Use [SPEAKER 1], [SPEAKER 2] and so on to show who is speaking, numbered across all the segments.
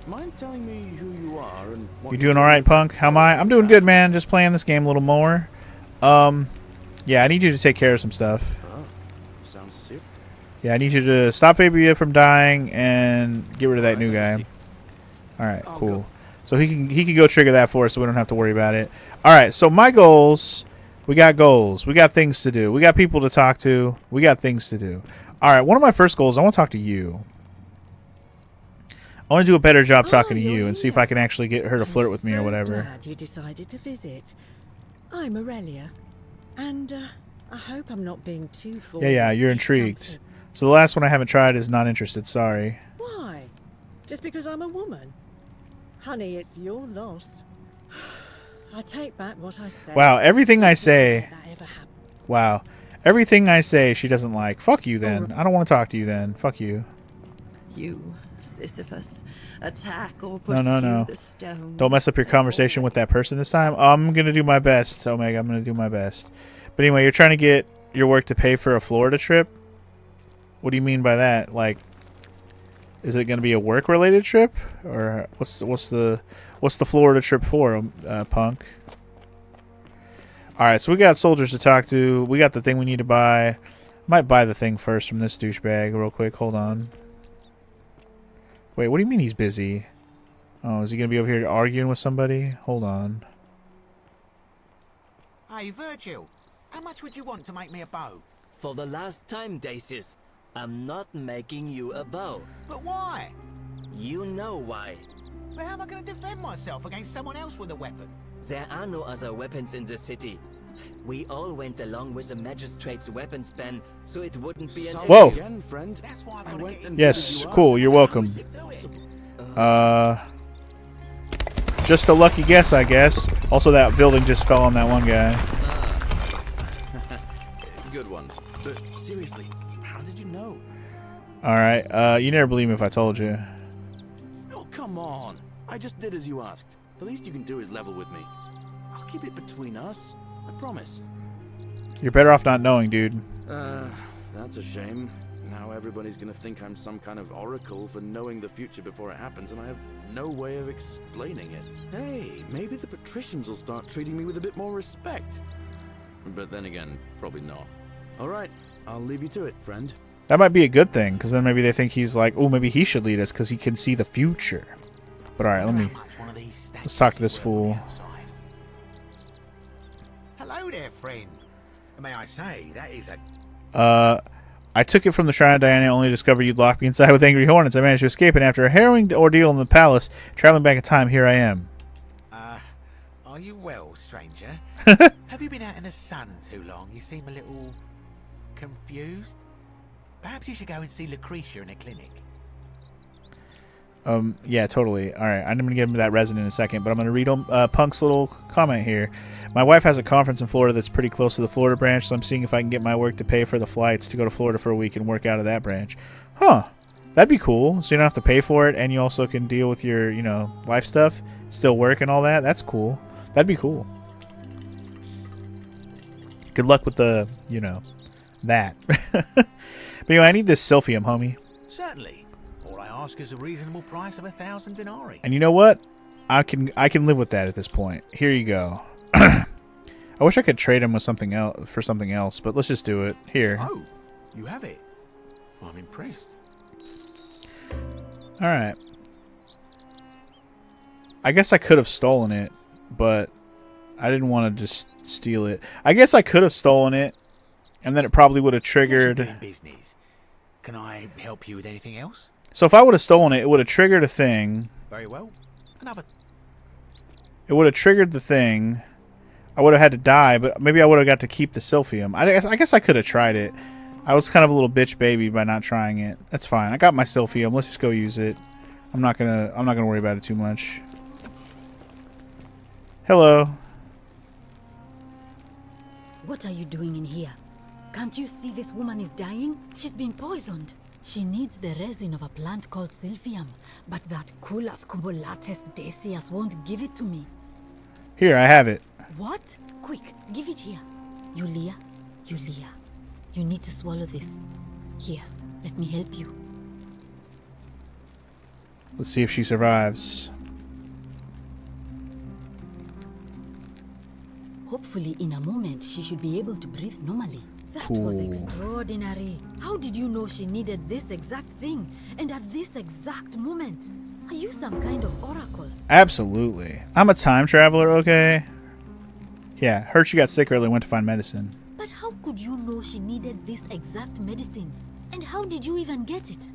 [SPEAKER 1] mind telling me who you are and what
[SPEAKER 2] You
[SPEAKER 1] you're
[SPEAKER 2] doing all right, Punk? How am I? I'm doing good, man. Just playing this game a little more. Yeah, I need you to take care of some stuff.
[SPEAKER 1] Oh, sounds sick.
[SPEAKER 2] Yeah, I need you to stop Fabia from dying and get rid of that new guy. All right,
[SPEAKER 1] I'll
[SPEAKER 2] cool.
[SPEAKER 1] go.
[SPEAKER 2] So he can go trigger that for us, so we don't have to worry about it. All right. So my goals. We got goals. We got things to do. We got people to talk to. We got things to do. All right. One of my first goals. I want to talk to you. I want to do a better job talking to you and see if I can actually get her to flirt with me or whatever.
[SPEAKER 3] I'm glad you decided to visit. I'm Aurelia, and I hope I'm not being too forward.
[SPEAKER 2] Yeah, you're intrigued. So the last one I haven't tried is not interested. Sorry.
[SPEAKER 3] Why? Just because I'm a woman? Honey, it's your loss. I take back what I said.
[SPEAKER 2] Wow, everything I say.
[SPEAKER 3] That ever happened.
[SPEAKER 2] Wow. Everything I say she doesn't like. Fuck you then. I don't want to talk to you then. Fuck you.
[SPEAKER 4] You, Sisyphus, attack or pursue
[SPEAKER 2] No.
[SPEAKER 4] the stone.
[SPEAKER 2] Don't mess up your conversation with that person this time. I'm going to do my best, Omega. I'm going to do my best. But anyway, you're trying to get your work to pay for a Florida trip? What do you mean by that? Like, is it going to be a work-related trip? Or what's the Florida trip for, Punk? Alright, so we got soldiers to talk to. We got the thing we need to buy. I might buy the thing first from this douchebag real quick. Hold on. Wait, what do you mean he's busy? Oh, is he going to be over here arguing with somebody? Hold on.
[SPEAKER 5] Hey, Virgil, how much would you want to make me a bow?
[SPEAKER 6] For the last time, Dacius, I'm not making you a bow.
[SPEAKER 5] But why?
[SPEAKER 6] You know why.
[SPEAKER 5] But how am I going to defend myself against someone else with a weapon?
[SPEAKER 6] There are no other weapons in the city. We all went along with the magistrate's weapons ban, so it wouldn't be an
[SPEAKER 2] Whoa.
[SPEAKER 6] issue.
[SPEAKER 1] Again, friend.
[SPEAKER 5] That's why I've
[SPEAKER 1] I
[SPEAKER 5] got to
[SPEAKER 1] went
[SPEAKER 5] get
[SPEAKER 1] and
[SPEAKER 5] you.
[SPEAKER 2] Yes, cool. You're welcome.
[SPEAKER 5] Do it.
[SPEAKER 2] Just a lucky guess, I guess. Also, that building just fell on that one guy.
[SPEAKER 1] Good one. But seriously, how did you know?
[SPEAKER 2] Alright, you never believe me if I told you.
[SPEAKER 1] Oh, come on. I just did as you asked. The least you can do is level with me. I'll keep it between us. I promise.
[SPEAKER 2] You're better off not knowing, dude.
[SPEAKER 1] That's a shame. Now everybody's gonna think I'm some kind of oracle for knowing the future before it happens, and I have no way of explaining it. Hey, maybe the patricians will start treating me with a bit more respect. But then again, probably not. Alright, I'll leave you to it, friend.
[SPEAKER 2] That might be a good thing, because then maybe they think he's like, oh, maybe he should lead us, because he can see the future. But alright, let's talk to this fool.
[SPEAKER 5] Hello there, friend. May I say, that is a...
[SPEAKER 2] I took it from the Shrine of Diana, only to discover you'd locked me inside with angry hornets. I managed to escape, and after a harrowing ordeal in the palace, traveling back in time, here I am.
[SPEAKER 5] Are you well, stranger? Have you been out in the sun too long? You seem a little... confused? Perhaps you should go and see Lucretia in a clinic.
[SPEAKER 2] Yeah, totally. Alright, I'm going to get into that resin in a second, but I'm going to read Punk's little comment here. My wife has a conference in Florida that's pretty close to the Florida branch, so I'm seeing if I can get my work to pay for the flights to go to Florida for a week and work out of that branch. Huh. That'd be cool. So you don't have to pay for it, and you also can deal with your, life stuff, still work and all that. That's cool. That'd be cool. Good luck with the, that. But anyway, I need this Silphium, homie.
[SPEAKER 5] Certainly. All I ask is a reasonable price of 1,000 denarii.
[SPEAKER 2] And you know what? I can live with that at this point. Here you go. I wish I could trade him with something else for something else, but let's just do it. Here.
[SPEAKER 5] Oh, you have it. I'm impressed.
[SPEAKER 2] All right. I guess I could have stolen it, but I didn't want to just steal it. I guess I could have stolen it, and then it probably would have triggered.
[SPEAKER 5] Doing business. Can I help you with anything else?
[SPEAKER 2] So if I would have stolen it, it would have triggered a thing.
[SPEAKER 5] Very well. Another.
[SPEAKER 2] It would have triggered the thing. I would have had to die, but maybe I would have got to keep the Silphium. I guess I could have tried it. I was kind of a little bitch baby by not trying it. That's fine. I got my Silphium. Let's just go use it. I'm not gonna worry about it too much. Hello.
[SPEAKER 7] What are you doing in here? Can't you see this woman is dying? She's been poisoned. She needs the resin of a plant called Silphium, but that Culus cubulatus Decius won't give it to me.
[SPEAKER 2] Here, I have it.
[SPEAKER 7] What? Quick, give it here. Yulia, you need to swallow this. Here, let me help you.
[SPEAKER 2] Let's see if she survives.
[SPEAKER 7] Hopefully, in a moment, she should be able to breathe normally. That was
[SPEAKER 2] Cool.
[SPEAKER 7] extraordinary. How did you know she needed this exact thing? And at this exact moment? Are you some kind of oracle?
[SPEAKER 2] Absolutely. I'm a time traveler, okay? Yeah, heard she got sick early, went to find medicine.
[SPEAKER 7] But how could you know she needed this exact medicine? And how did you even get it?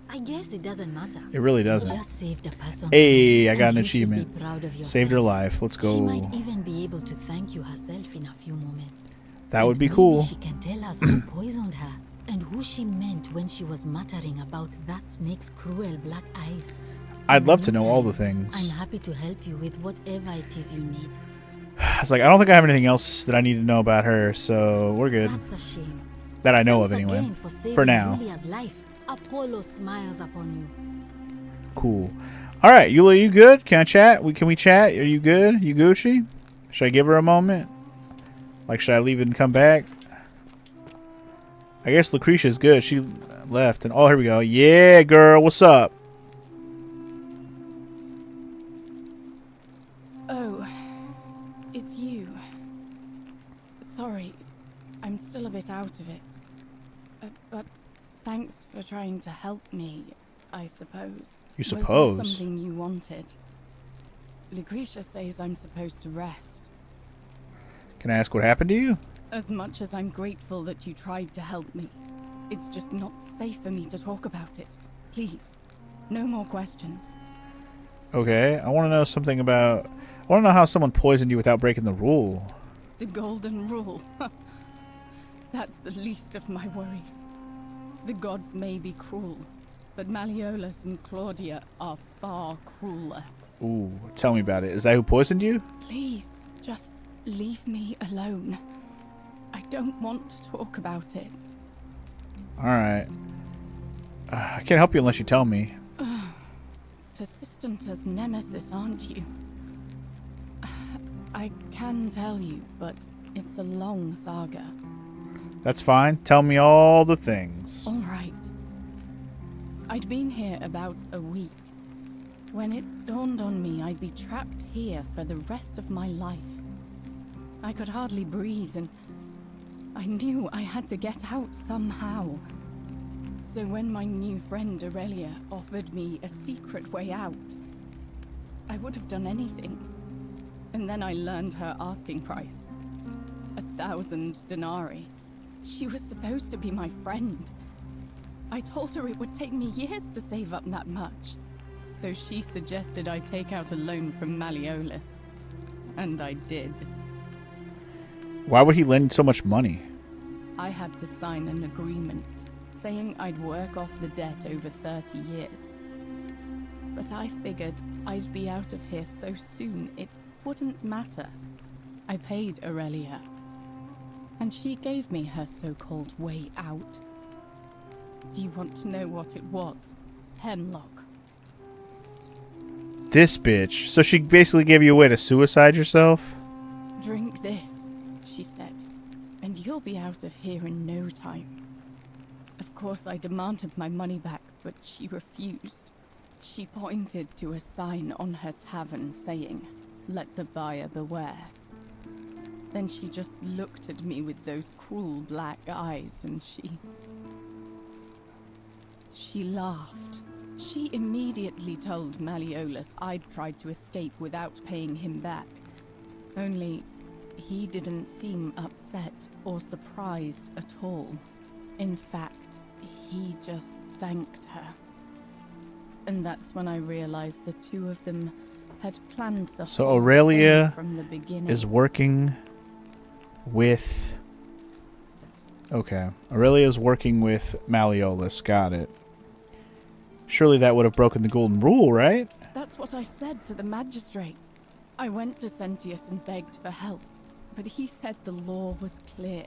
[SPEAKER 7] I guess it doesn't matter.
[SPEAKER 2] It really
[SPEAKER 7] You
[SPEAKER 2] doesn't.
[SPEAKER 7] just saved a person.
[SPEAKER 2] Hey, I got
[SPEAKER 7] and
[SPEAKER 2] an
[SPEAKER 7] you should be
[SPEAKER 2] achievement.
[SPEAKER 7] proud of
[SPEAKER 2] Saved her
[SPEAKER 7] yourself.
[SPEAKER 2] life. Let's
[SPEAKER 7] She might
[SPEAKER 2] go.
[SPEAKER 7] even be able to thank you herself in a few moments.
[SPEAKER 2] That would
[SPEAKER 7] And
[SPEAKER 2] be
[SPEAKER 7] maybe
[SPEAKER 2] cool.
[SPEAKER 7] she can tell us who poisoned her and who she meant when she was muttering about that snake's cruel black eyes.
[SPEAKER 2] I'd
[SPEAKER 7] In
[SPEAKER 2] love
[SPEAKER 7] the
[SPEAKER 2] to know all the
[SPEAKER 7] meantime,
[SPEAKER 2] things.
[SPEAKER 7] I'm happy to help you with whatever it is you need.
[SPEAKER 2] I was like, I don't think I have anything else that I need to know about her, so we're good.
[SPEAKER 7] That's a shame.
[SPEAKER 2] That I know of
[SPEAKER 7] Thanks
[SPEAKER 2] anyway.
[SPEAKER 7] again for saving
[SPEAKER 2] For now.
[SPEAKER 7] Julia's life. Apollo smiles upon you.
[SPEAKER 2] Cool. All right, Eula, you good? Can I chat? Can we chat? Are you good? You Gucci? Should I give her a moment? Like, should I leave and come back? I guess Lucretia's good. She left. And oh, here we go. Yeah, girl. What's up?
[SPEAKER 8] Oh, it's you. Sorry, I'm still a bit out of it. But thanks for trying to help me, I suppose.
[SPEAKER 2] You
[SPEAKER 8] Was there
[SPEAKER 2] suppose?
[SPEAKER 8] something you wanted? Lucretia says I'm supposed to rest.
[SPEAKER 2] Can I ask what happened to you?
[SPEAKER 8] As much as I'm grateful that you tried to help me, it's just not safe for me to talk about it. Please, no more questions.
[SPEAKER 2] Okay, I want to know something about... I want to know how someone poisoned you without breaking the rule.
[SPEAKER 8] The golden rule. That's the least of my worries. The gods may be cruel, but Malleolus and Claudia are far crueler.
[SPEAKER 2] Ooh, tell me about it. Is that who poisoned you?
[SPEAKER 8] Please, just leave me alone. I don't want to talk about it.
[SPEAKER 2] Alright. I can't help you unless you tell me.
[SPEAKER 8] Persistent as Nemesis, aren't you? I can tell you, but it's a long saga.
[SPEAKER 2] That's fine. Tell me all the things.
[SPEAKER 8] All right. I'd been here about a week when it dawned on me I'd be trapped here for the rest of my life. I could hardly breathe, and I knew I had to get out somehow. So when my new friend Aurelia offered me a secret way out, I would have done anything. And then I learned her asking price. 1,000 denarii. She was supposed to be my friend. I told her it would take me years to save up that much. So she suggested I take out a loan from Malleolus. And I did.
[SPEAKER 2] Why would he lend so much money?
[SPEAKER 8] I had to sign an agreement, saying I'd work off the debt over 30 years. But I figured I'd be out of here so soon it wouldn't matter. I paid Aurelia, and she gave me her so-called way out. Do you want to know what it was? Hemlock.
[SPEAKER 2] This bitch. So she basically gave you a way to suicide yourself?
[SPEAKER 8] Drink this, she said, and you'll be out of here in no time. Of course, I demanded my money back, but she refused. She pointed to a sign on her tavern saying, "Let the buyer beware." Then she just looked at me with those cruel black eyes and she laughed. She immediately told Malleolus I'd tried to escape without paying him back. Only, he didn't seem upset or surprised at all. In fact, he just thanked her. And that's when I realized the two of them had planned the
[SPEAKER 2] So
[SPEAKER 8] whole
[SPEAKER 2] Aurelia
[SPEAKER 8] thing from the beginning.
[SPEAKER 2] is working with... Okay. Aurelia's working with Malleolus. Got it. Surely that would have broken the golden rule, right?
[SPEAKER 8] That's what I said to the magistrate. I went to Sentius and begged for help, but he said the law was clear.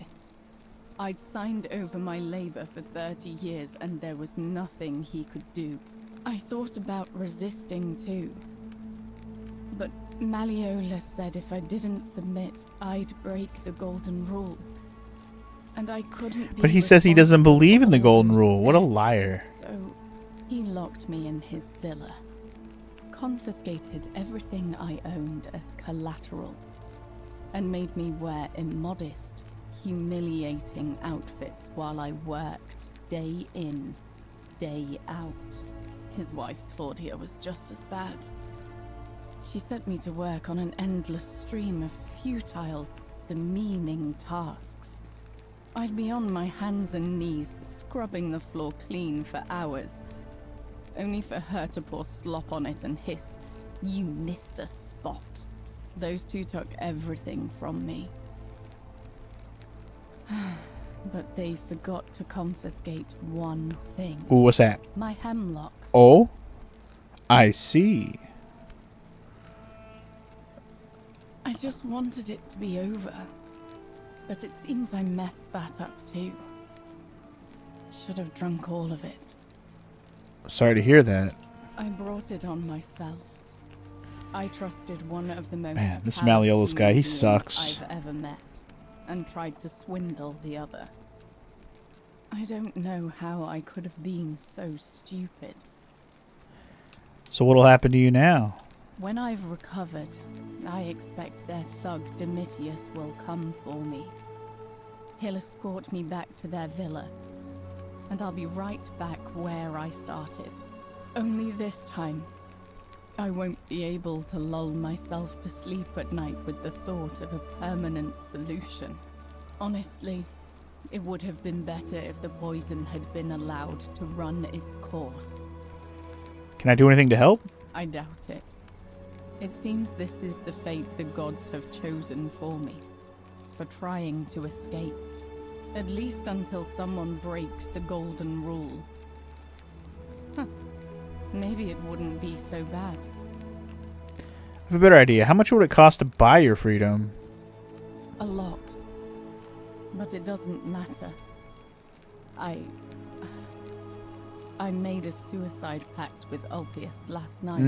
[SPEAKER 8] I'd signed over my labor for 30 years and there was nothing he could do. I thought about resisting too. But Malleolus said if I didn't submit, I'd break the golden rule. And I couldn't be
[SPEAKER 2] But he says he doesn't
[SPEAKER 8] responsible
[SPEAKER 2] believe
[SPEAKER 8] for
[SPEAKER 2] in the
[SPEAKER 8] all
[SPEAKER 2] golden
[SPEAKER 8] those
[SPEAKER 2] rule. What a
[SPEAKER 8] deaths.
[SPEAKER 2] liar.
[SPEAKER 8] So He locked me in his villa, confiscated everything I owned as collateral, and made me wear immodest, humiliating outfits while I worked day in, day out. His wife, Claudia, was just as bad. She sent me to work on an endless stream of futile, demeaning tasks. I'd be on my hands and knees, scrubbing the floor clean for hours, only for her to pour slop on it and hiss, "You missed a spot." Those two took everything from me. But they forgot to confiscate one thing.
[SPEAKER 2] Ooh, what's that?
[SPEAKER 8] My hemlock.
[SPEAKER 2] Oh, I see.
[SPEAKER 8] I just wanted it to be over. But it seems I messed that up too. Should have drunk all of it.
[SPEAKER 2] Sorry to hear that.
[SPEAKER 8] I brought it on myself. I trusted one of the most
[SPEAKER 2] Man, this
[SPEAKER 8] callous
[SPEAKER 2] Malleolus guy, he
[SPEAKER 8] human beings
[SPEAKER 2] sucks.
[SPEAKER 8] I've ever met, and tried to swindle the other. I don't know how I could have been so stupid.
[SPEAKER 2] So what'll happen to you now?
[SPEAKER 8] When I've recovered, I expect their thug Domitius will come for me. He'll escort me back to their villa, and I'll be right back where I started. Only this time, I won't be able to lull myself to sleep at night with the thought of a permanent solution. Honestly, it would have been better if the poison had been allowed to run its course.
[SPEAKER 2] Can I do anything to help?
[SPEAKER 8] I doubt it. It seems this is the fate the gods have chosen for me, for trying to escape. At least until someone breaks the golden rule. Huh. Maybe it wouldn't be so bad.
[SPEAKER 2] I have a better idea. How much would it cost to buy your freedom?
[SPEAKER 8] A lot. But it doesn't matter. I made a suicide pact with Ulpius last night.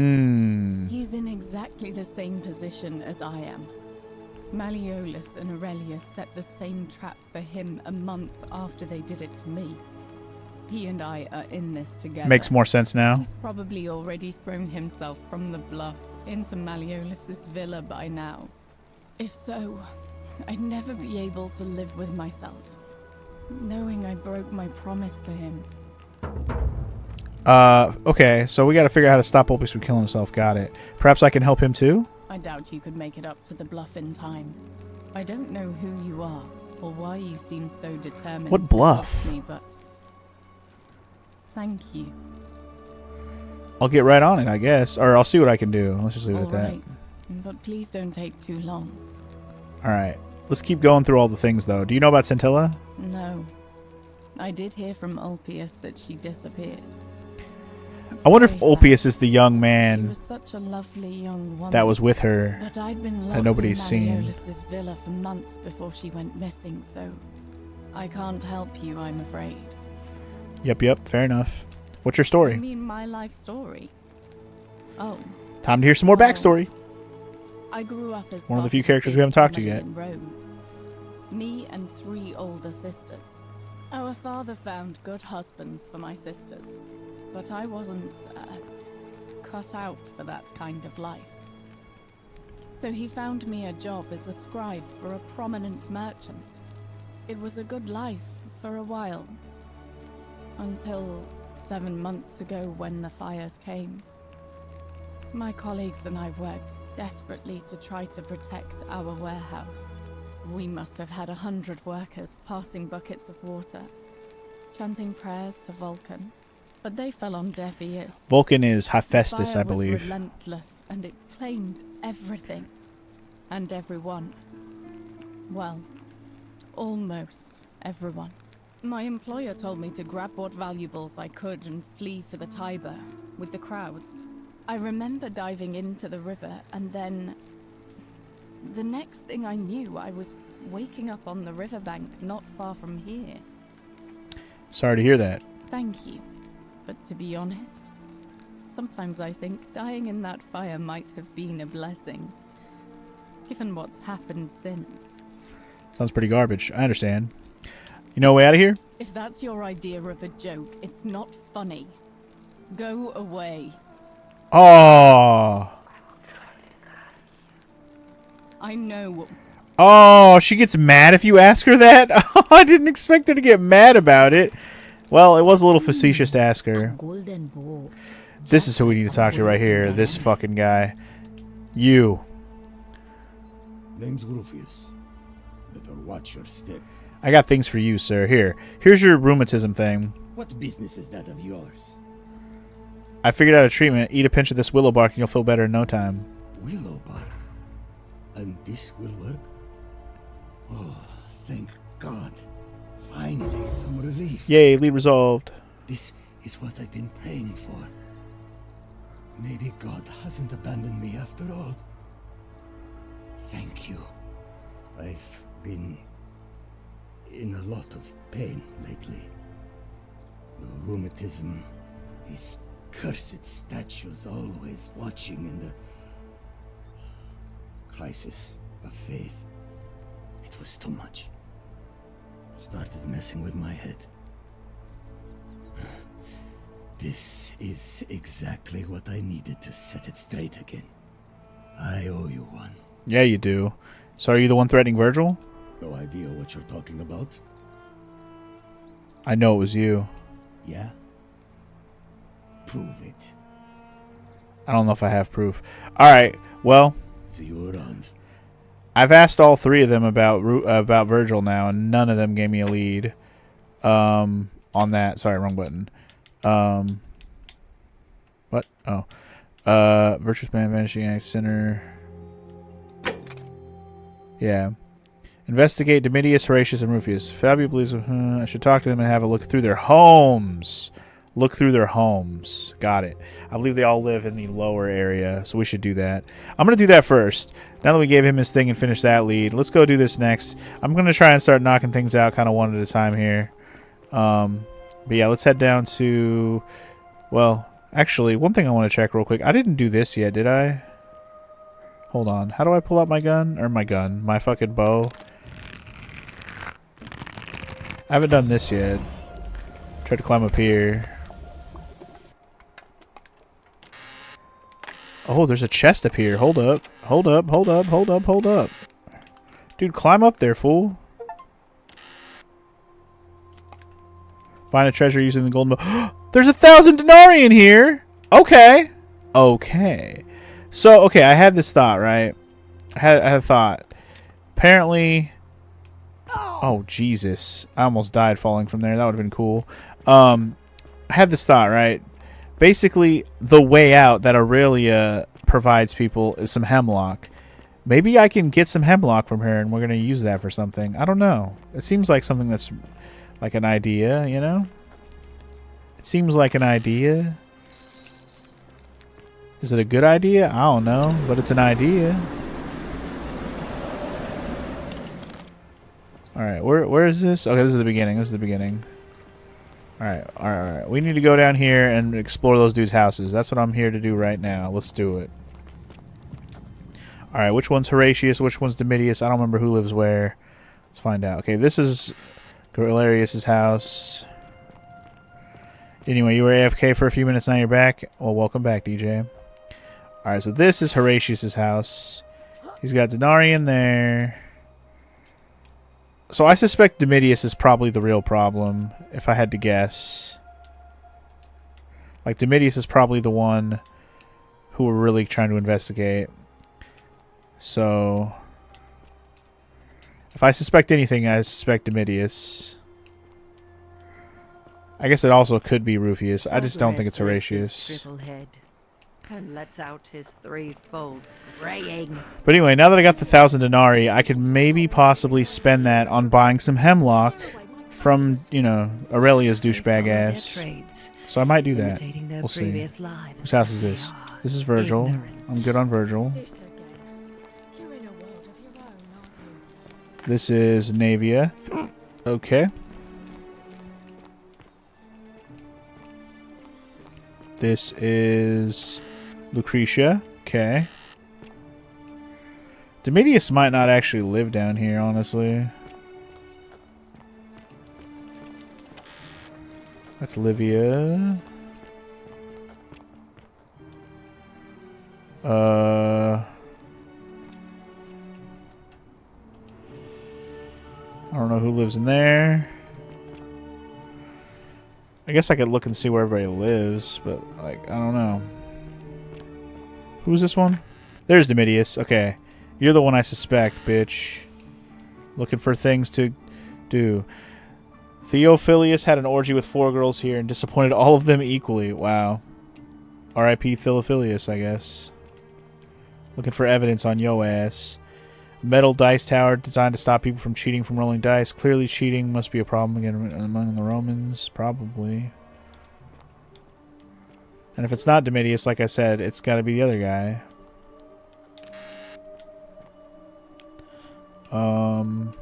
[SPEAKER 8] He's in exactly the same position as I am. Malleolus and Aurelius set the same trap for him a month after they did it to me. He and I are in this together.
[SPEAKER 2] Makes more sense now.
[SPEAKER 8] He's probably already thrown himself from the bluff into Malleolus's villa by now. If so, I'd never be able to live with myself, knowing I broke my promise to him.
[SPEAKER 2] Okay, so we gotta figure out how to stop Ulpius from killing himself. Got it. Perhaps I can help him too?
[SPEAKER 8] I doubt you could make it up to the bluff in time. I don't know who you are, or why you seem so determined
[SPEAKER 2] What bluff?
[SPEAKER 8] to help me, but thank you.
[SPEAKER 2] I'll get right on it, I guess. Or I'll see what I can do. Let's just leave it at that.
[SPEAKER 8] Alright, but please don't take too long.
[SPEAKER 2] Alright. Let's keep going through all the things, though. Do you know about Scintilla?
[SPEAKER 8] No. I did hear from Ulpius that she disappeared. It's
[SPEAKER 2] I wonder if
[SPEAKER 8] very sad.
[SPEAKER 2] Ulpius is the young
[SPEAKER 8] She
[SPEAKER 2] man
[SPEAKER 8] was such a lovely young woman.
[SPEAKER 2] that was with her.
[SPEAKER 8] But I'd been locked
[SPEAKER 2] nobody's
[SPEAKER 8] in
[SPEAKER 2] seen.
[SPEAKER 8] Malleolus's villa for months before she went missing, so I can't help you, I'm afraid.
[SPEAKER 2] Yep, fair enough. What's your
[SPEAKER 8] You
[SPEAKER 2] story?
[SPEAKER 8] mean my life story? Oh,
[SPEAKER 2] Time to hear some more
[SPEAKER 8] Well,
[SPEAKER 2] backstory.
[SPEAKER 8] I grew up as
[SPEAKER 2] One of the
[SPEAKER 8] part
[SPEAKER 2] few
[SPEAKER 8] a
[SPEAKER 2] characters
[SPEAKER 8] big
[SPEAKER 2] we haven't talked to
[SPEAKER 8] family
[SPEAKER 2] yet.
[SPEAKER 8] in Rome. Me and 3 older sisters. Our father found good husbands for my sisters, but I wasn't cut out for that kind of life. So he found me a job as a scribe for a prominent merchant. It was a good life for a while, until 7 months ago when the fires came. My colleagues and I worked desperately to try to protect our warehouse. We must have had 100 workers passing buckets of water, chanting prayers to Vulcan, but they fell on deaf ears.
[SPEAKER 2] Vulcan is
[SPEAKER 8] The
[SPEAKER 2] Hephaestus,
[SPEAKER 8] fire
[SPEAKER 2] I
[SPEAKER 8] was
[SPEAKER 2] believe.
[SPEAKER 8] relentless, and it claimed everything and everyone. Well, almost everyone. My employer told me to grab what valuables I could and flee for the Tiber with the crowds. I remember diving into the river, and then the next thing I knew, I was waking up on the riverbank not far from here.
[SPEAKER 2] Sorry to hear that.
[SPEAKER 8] Thank you. But to be honest, sometimes I think dying in that fire might have been a blessing, given what's happened since.
[SPEAKER 2] Sounds pretty garbage. I understand. You know a way out of here?
[SPEAKER 8] If that's your idea of a joke, it's not funny. Go away.
[SPEAKER 2] Oh.
[SPEAKER 8] I know what.
[SPEAKER 2] Oh, she gets mad if you ask her that? Oh, I didn't expect her to get mad about it. Well, it was a little facetious to ask her.
[SPEAKER 7] Golden bow.
[SPEAKER 2] This is who we need to talk to right here. This fucking guy. You.
[SPEAKER 9] Name's Rufius. Better watch your step.
[SPEAKER 2] I got things for you, sir. Here's your rheumatism thing.
[SPEAKER 9] What business is that of yours?
[SPEAKER 2] I figured out a treatment. Eat a pinch of this willow bark and you'll feel better in no time.
[SPEAKER 9] Willow bark. And this will work? Oh, thank God. Finally, some relief.
[SPEAKER 2] Yay, lead resolved.
[SPEAKER 9] This is what I've been praying for. Maybe God hasn't abandoned me after all. Thank you. I've been in a lot of pain lately. The rheumatism, these cursed statues always watching, and the crisis of faith. It was too much. Started messing with my head. This is exactly what I needed to set it straight again. I owe you one.
[SPEAKER 2] Yeah, you do. So are you the one threatening Virgil?
[SPEAKER 9] No idea what you're talking about?
[SPEAKER 2] I know it was you.
[SPEAKER 9] Yeah? Prove it.
[SPEAKER 2] I don't know if I have proof. Alright, well,
[SPEAKER 9] See you around.
[SPEAKER 2] I've asked all three of them about Virgil now, and none of them gave me a lead on that. Sorry, wrong button. What? Oh. Virtuous Man, Vanishing Act Center. Yeah. Investigate Domitius, Horatius, and Rufius. Fabio believes I should talk to them and have a look through their homes. Look through their homes. Got it. I believe they all live in the lower area, so we should do that. I'm going to do that first. Now that we gave him his thing and finished that lead, let's go do this next. I'm going to try and start knocking things out kind of one at a time here. But yeah, let's head down to... Well, actually, one thing I want to check real quick. I didn't do this yet, did I? Hold on. How do I pull out my gun? Or my gun. My fucking bow. I haven't done this yet. Try to climb up here. Oh, there's a chest up here. Hold up. Hold up, hold up, hold up, hold up. Dude, climb up there, fool. Find a treasure using the golden bow. There's 1,000 denarii in here! Okay. Okay. So, okay, I had this thought, right? I had a thought. Apparently... Oh, Jesus. I almost died falling from there. That would have been cool. I had this thought, right? Basically, the way out that Aurelia provides people is some hemlock. Maybe I can get some hemlock from her and we're going to use that for something. I don't know. It seems like something that's like an idea, you know? It seems like an idea. Is it a good idea? I don't know, but it's an idea. Alright, where is this? Okay, this is the beginning. This is the beginning. Alright, alright. We need to go down here and explore those dudes' houses. That's what I'm here to do right now. Let's do it. Alright, which one's Horatius? Which one's Domitius? I don't remember who lives where. Let's find out. Okay, this is Galerius' house. Anyway, you were AFK for a few minutes, now you're back. Well, welcome back, DJ. Alright, so this is Horatius' house. He's got denarii in there. So I suspect Domitius is probably the real problem, if I had to guess. Like, Domitius is probably the one who we're really trying to investigate. So, if I suspect anything, I suspect Domitius. I guess it also could be Rufius. I just don't think it's Horatius.
[SPEAKER 4] And lets out his threefold braying.
[SPEAKER 2] But anyway, now that I got the 1,000 denarii, I could maybe possibly spend that on buying some hemlock from, you know, Aurelia's douchebag ass. So I might do that. We'll see. Whose house is this? This is Virgil. I'm good on Virgil. This is Navia. Okay. This is Lucretia. Okay. Domitius might not actually live down here, honestly. That's Livia. I don't know who lives in there. I guess I could look and see where everybody lives, but, like, I don't know. Who's this one? There's Domitius. Okay. You're the one I suspect, bitch. Looking for things to do. Theophilus had an orgy with 4 girls here and disappointed all of them equally. Wow. R.I.P. Theophilus, I guess. Looking for evidence on yo ass. Metal dice tower designed to stop people from cheating from rolling dice. Clearly cheating must be a problem again among the Romans. Probably. And if it's not Domitius, like I said, it's got to be the other guy. I'm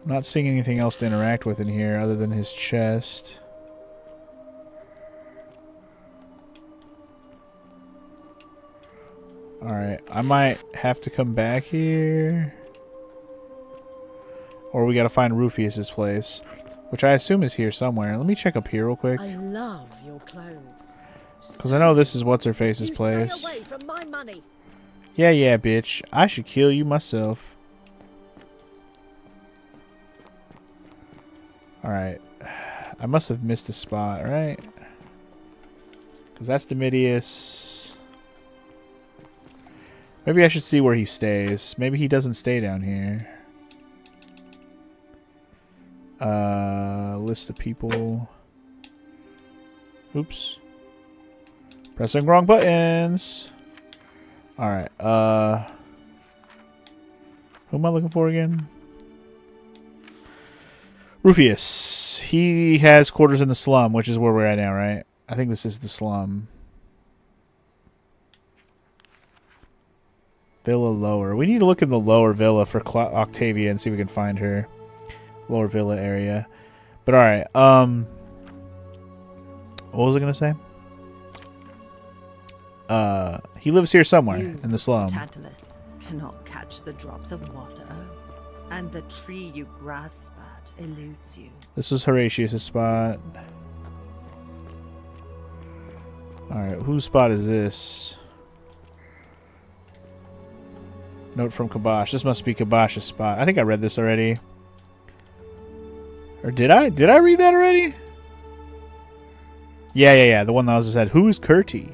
[SPEAKER 2] not seeing anything else to interact with in here other than his chest. Alright, I might have to come back here. Or we gotta find Rufius's place, which I assume is here somewhere. Let me check up here real quick.
[SPEAKER 3] I love your clothes.
[SPEAKER 2] Because I know this is What's-Her-Face's
[SPEAKER 3] You
[SPEAKER 2] place.
[SPEAKER 3] Stay away from my money.
[SPEAKER 2] Yeah, yeah, bitch. I should kill you myself. Alright. I must have missed a spot, right? Because that's Domitius. Maybe I should see where he stays. Maybe he doesn't stay down here. List of people. Oops. Pressing wrong buttons. Alright, who am I looking for again? Rufius. He has quarters in the slum, which is where we're at now, right? I think this is the slum. Villa Lower. We need to look in the lower villa for Octavia and see if we can find her. Lower villa area. But alright, what was I gonna say? He lives here somewhere in the slum.
[SPEAKER 4] Tantalus cannot catch the drops of water, and the tree you grasp at eludes you.
[SPEAKER 2] This was Horatius' spot. Alright, whose spot is this? Note from Kabosh. This must be Kabosh's spot. I think I read this already. Or did I? Did I read that already? Yeah. The one that was said, who's Curti?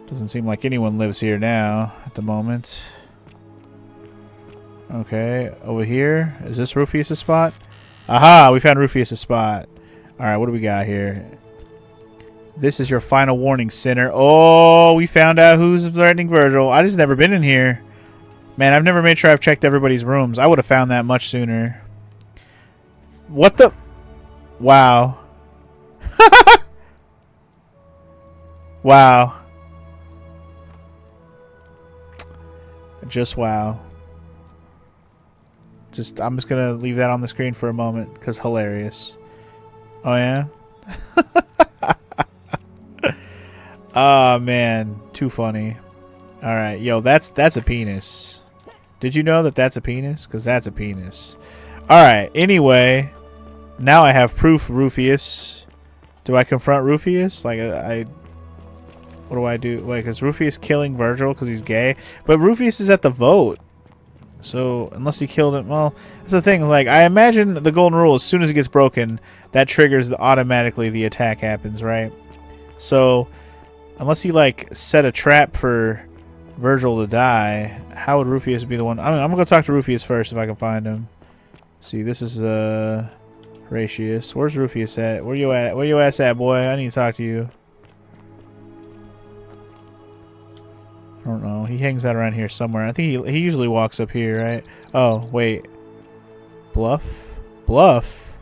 [SPEAKER 2] Doesn't seem like anyone lives here now at the moment. Okay, over here. Is this Rufius' spot? Aha! We found Rufius' spot. Alright, what do we got here? This is your final warning, sinner. Oh, we found out who's threatening Virgil. I just never been in here. Man, I've never made sure I've checked everybody's rooms. I would have found that much sooner. What the? Wow. Wow. Just wow. I'm just gonna leave that on the screen for a moment because hilarious. Oh yeah. Oh man, too funny. All right, yo, that's a penis. Did you know that that's a penis? Because that's a penis. All right. Anyway, now I have proof. Rufius. Do I confront Rufius? Like what do I do? Like, is Rufius killing Virgil because he's gay? But Rufius is at the vote. So, unless he killed him... Well, that's the thing. Like, I imagine the golden rule, as soon as it gets broken, that triggers automatically the attack happens, right? So, unless he, like, set a trap for Virgil to die, how would Rufius be the one... I'm going to go talk to Rufius first if I can find him. See, this is, Horatius. Where's Rufius at? Where you at? Where you at, boy? I need to talk to you. I don't know. He hangs out around here somewhere. I think he usually walks up here, right? Oh, wait. Bluff? Bluff?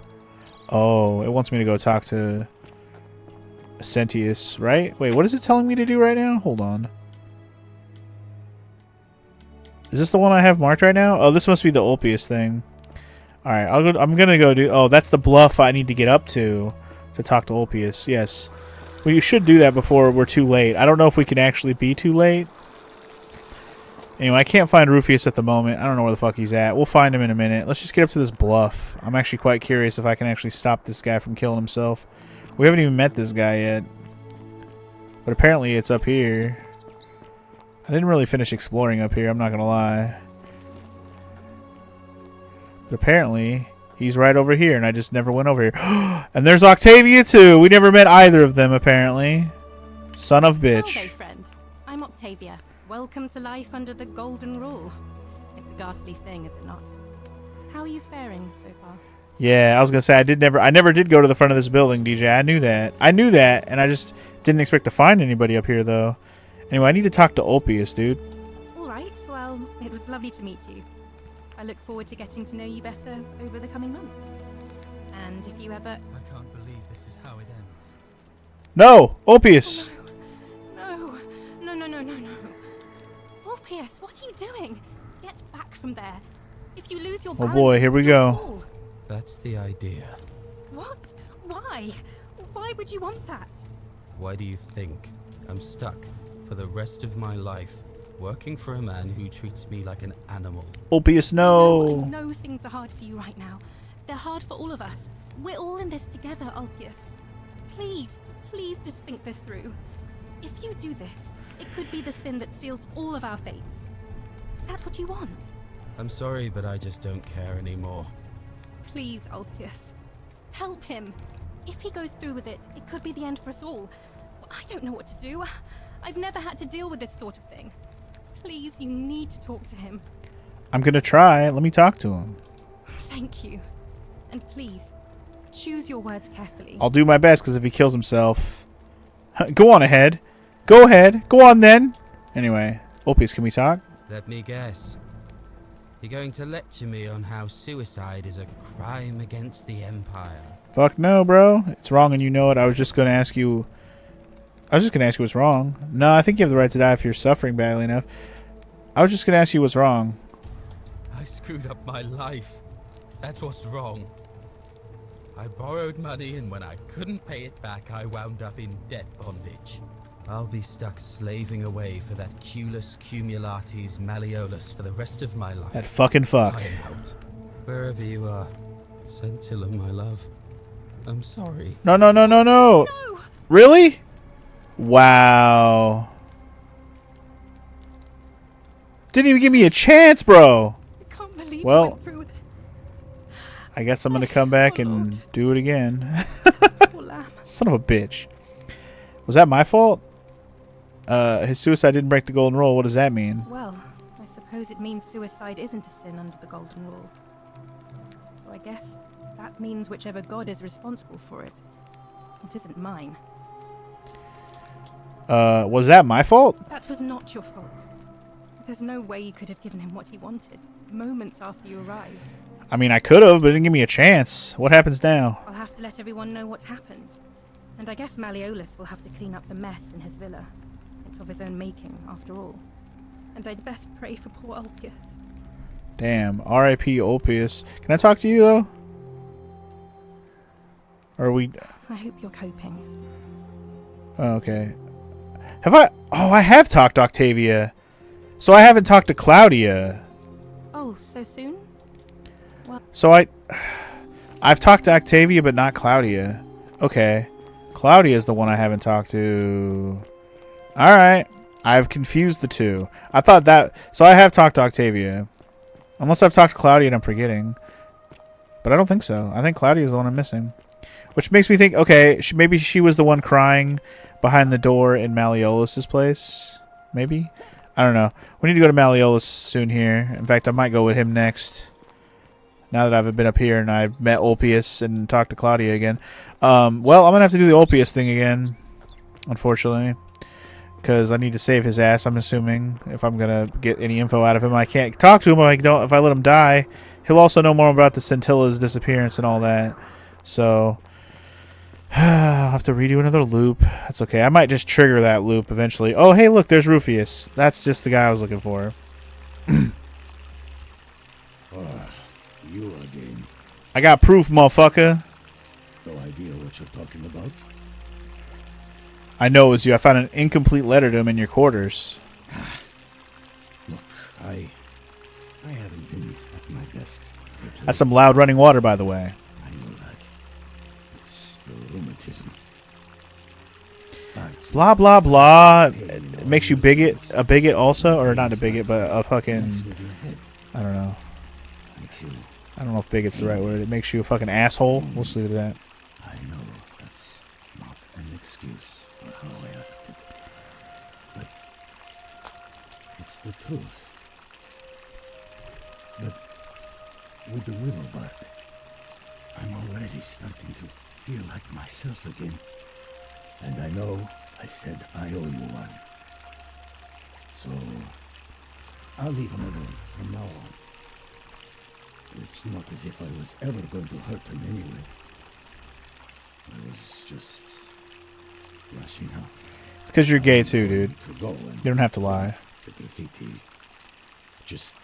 [SPEAKER 2] Oh, it wants me to go talk to Sentius, right? Wait, what is it telling me to do right now? Hold on. Is this the one I have marked right now? Oh, this must be the Ulpius thing. Alright, I'm gonna go do... Oh, that's the bluff I need to get up to talk to Ulpius. Yes. Well, you should do that before we're too late. I don't know if we can actually be too late. Anyway, I can't find Rufius at the moment. I don't know where the fuck he's at. We'll find him in a minute. Let's just get up to this bluff. I'm actually quite curious if I can actually stop this guy from killing himself. We haven't even met this guy yet. But apparently it's up here. I didn't really finish exploring up here, I'm not gonna lie. But apparently he's right over here, and I just never went over here. And there's Octavia too! We never met either of them, apparently. Son of bitch.
[SPEAKER 10] Hello, friend. I'm Octavia. Welcome to life under the Golden Rule. It's a ghastly thing, is it not? How are you faring so far?
[SPEAKER 2] Yeah, I was gonna say I never did go to the front of this building, DJ. I knew that, and I just didn't expect to find anybody up here though. Anyway, I need to talk to Ulpius, dude.
[SPEAKER 10] Alright, well, it was lovely to meet you. I look forward to getting to know you better over the coming months. And if you ever...
[SPEAKER 11] I can't believe this is how it ends.
[SPEAKER 2] No! Ulpius!
[SPEAKER 10] No. Ulpius, what are you doing? Get back from there. If you lose your
[SPEAKER 2] Oh
[SPEAKER 10] balance,
[SPEAKER 2] boy, here we
[SPEAKER 10] you'll
[SPEAKER 2] go.
[SPEAKER 10] fall.
[SPEAKER 11] That's the idea.
[SPEAKER 10] What? Why? Why would you want that?
[SPEAKER 11] Why do you think I'm stuck for the rest of my life working for a man who treats me like an animal?
[SPEAKER 2] Ulpius,
[SPEAKER 10] I
[SPEAKER 2] no!
[SPEAKER 10] know things are hard for you right now. They're hard for all of us. We're all in this together, Ulpius. Please just think this through. If you do this, it could be the sin that seals all of our fates. Is that what you want?
[SPEAKER 11] I'm sorry, but I just don't care anymore.
[SPEAKER 10] Please, Ulpius. Help him. If he goes through with it, it could be the end for us all. I don't know what to do. I've never had to deal with this sort of thing. Please, you need to talk to him.
[SPEAKER 2] I'm gonna try. Let me talk to him.
[SPEAKER 10] Thank you. And please, choose your words carefully.
[SPEAKER 2] I'll do my best, because if he kills himself... Go on ahead. Go ahead. Go on then. Anyway, Ulpius, can we talk?
[SPEAKER 11] Let me guess. You're going to lecture me on how suicide is a crime against the Empire.
[SPEAKER 2] Fuck no, bro. It's wrong and you know it. I was just gonna ask you what's wrong. No, I think you have the right to die if you're suffering badly enough. I was just gonna ask you what's wrong.
[SPEAKER 11] I screwed up my life. That's what's wrong. I borrowed money, and when I couldn't pay it back, I wound up in debt bondage. I'll be stuck slaving away for that Culus Cumulatis Malleolus for the rest of my life.
[SPEAKER 2] That fucking fuck.
[SPEAKER 11] I am out. Wherever you are, Scintilla, my love. I'm sorry.
[SPEAKER 2] No.
[SPEAKER 10] No!
[SPEAKER 2] Really? Wow. Didn't even give me a chance, bro.
[SPEAKER 10] I can't believe you
[SPEAKER 2] Well,
[SPEAKER 10] went through with it.
[SPEAKER 2] I guess I'm gonna come back and do it again.
[SPEAKER 10] Poor lamb.
[SPEAKER 2] Son of a bitch. Was that my fault? His suicide didn't break the golden rule. What does that mean?
[SPEAKER 10] Well, I suppose it means suicide isn't a sin under the Golden Rule. So I guess that means whichever god is responsible for it. It isn't mine.
[SPEAKER 2] Was that my fault?
[SPEAKER 10] That was not your fault. There's no way you could have given him what he wanted, moments after you arrived.
[SPEAKER 2] I mean, I could have, but it didn't give me a chance. What happens now?
[SPEAKER 10] I'll have to let everyone know what happened. And I guess Malleolus will have to clean up the mess in his villa. It's of his own making, after all. And I'd best pray for poor Ulpius.
[SPEAKER 2] Damn. R.I.P. Ulpius. Can I talk to you, though? Or are we...
[SPEAKER 10] I hope you're coping.
[SPEAKER 2] Oh, okay. Have I... Oh, I have talked to Octavia. So I haven't talked to Claudia.
[SPEAKER 10] Oh, so soon? Well...
[SPEAKER 2] So I've talked to Octavia, but not Claudia. Okay. Claudia is the one I haven't talked to. Alright. I've confused the two. I thought that... So I have talked to Octavia. Unless I've talked to Claudia and I'm forgetting. But I don't think so. I think Claudia is the one I'm missing. Which makes me think, okay, maybe she was the one crying behind the door in Malleolus' place. Maybe? I don't know. We need to go to Malleolus soon here. In fact, I might go with him next. Now that I've been up here and I've met Ulpius and talked to Claudia again. Well, I'm going to have to do the Ulpius thing again. Unfortunately. Because I need to save his ass, I'm assuming. If I'm going to get any info out of him. I can't talk to him if I let him die. He'll also know more about the Scintilla's disappearance and all that. So... I'll have to redo another loop. That's okay. I might just trigger that loop eventually. Oh, hey, look, there's Rufius. That's just the guy I was looking for.
[SPEAKER 9] You again.
[SPEAKER 2] I got proof, motherfucker.
[SPEAKER 9] No idea what you're talking about.
[SPEAKER 2] I know it was you. I found an incomplete letter to him in your quarters.
[SPEAKER 9] Look, I haven't been at my best lately.
[SPEAKER 2] That's some loud running water, by the way.
[SPEAKER 9] I know that. It's the rheumatism. It starts
[SPEAKER 2] Blah blah blah. It makes you a bigot also, or not a bigot, but a fucking. I don't know. I don't know if bigot's the right word. It makes you a fucking asshole. We'll just leave it at that.
[SPEAKER 9] I know that's not an excuse for how I acted, but it's the truth. But with the willow bark, I'm already starting to feel like myself again. And I know I said I owe you one. So I'll leave him alone from now on. It's not as if I was ever going to hurt him anyway. I was just rushing out.
[SPEAKER 2] It's because you're gay too, dude.
[SPEAKER 9] To go and
[SPEAKER 2] You don't have to lie.
[SPEAKER 9] the graffiti. Just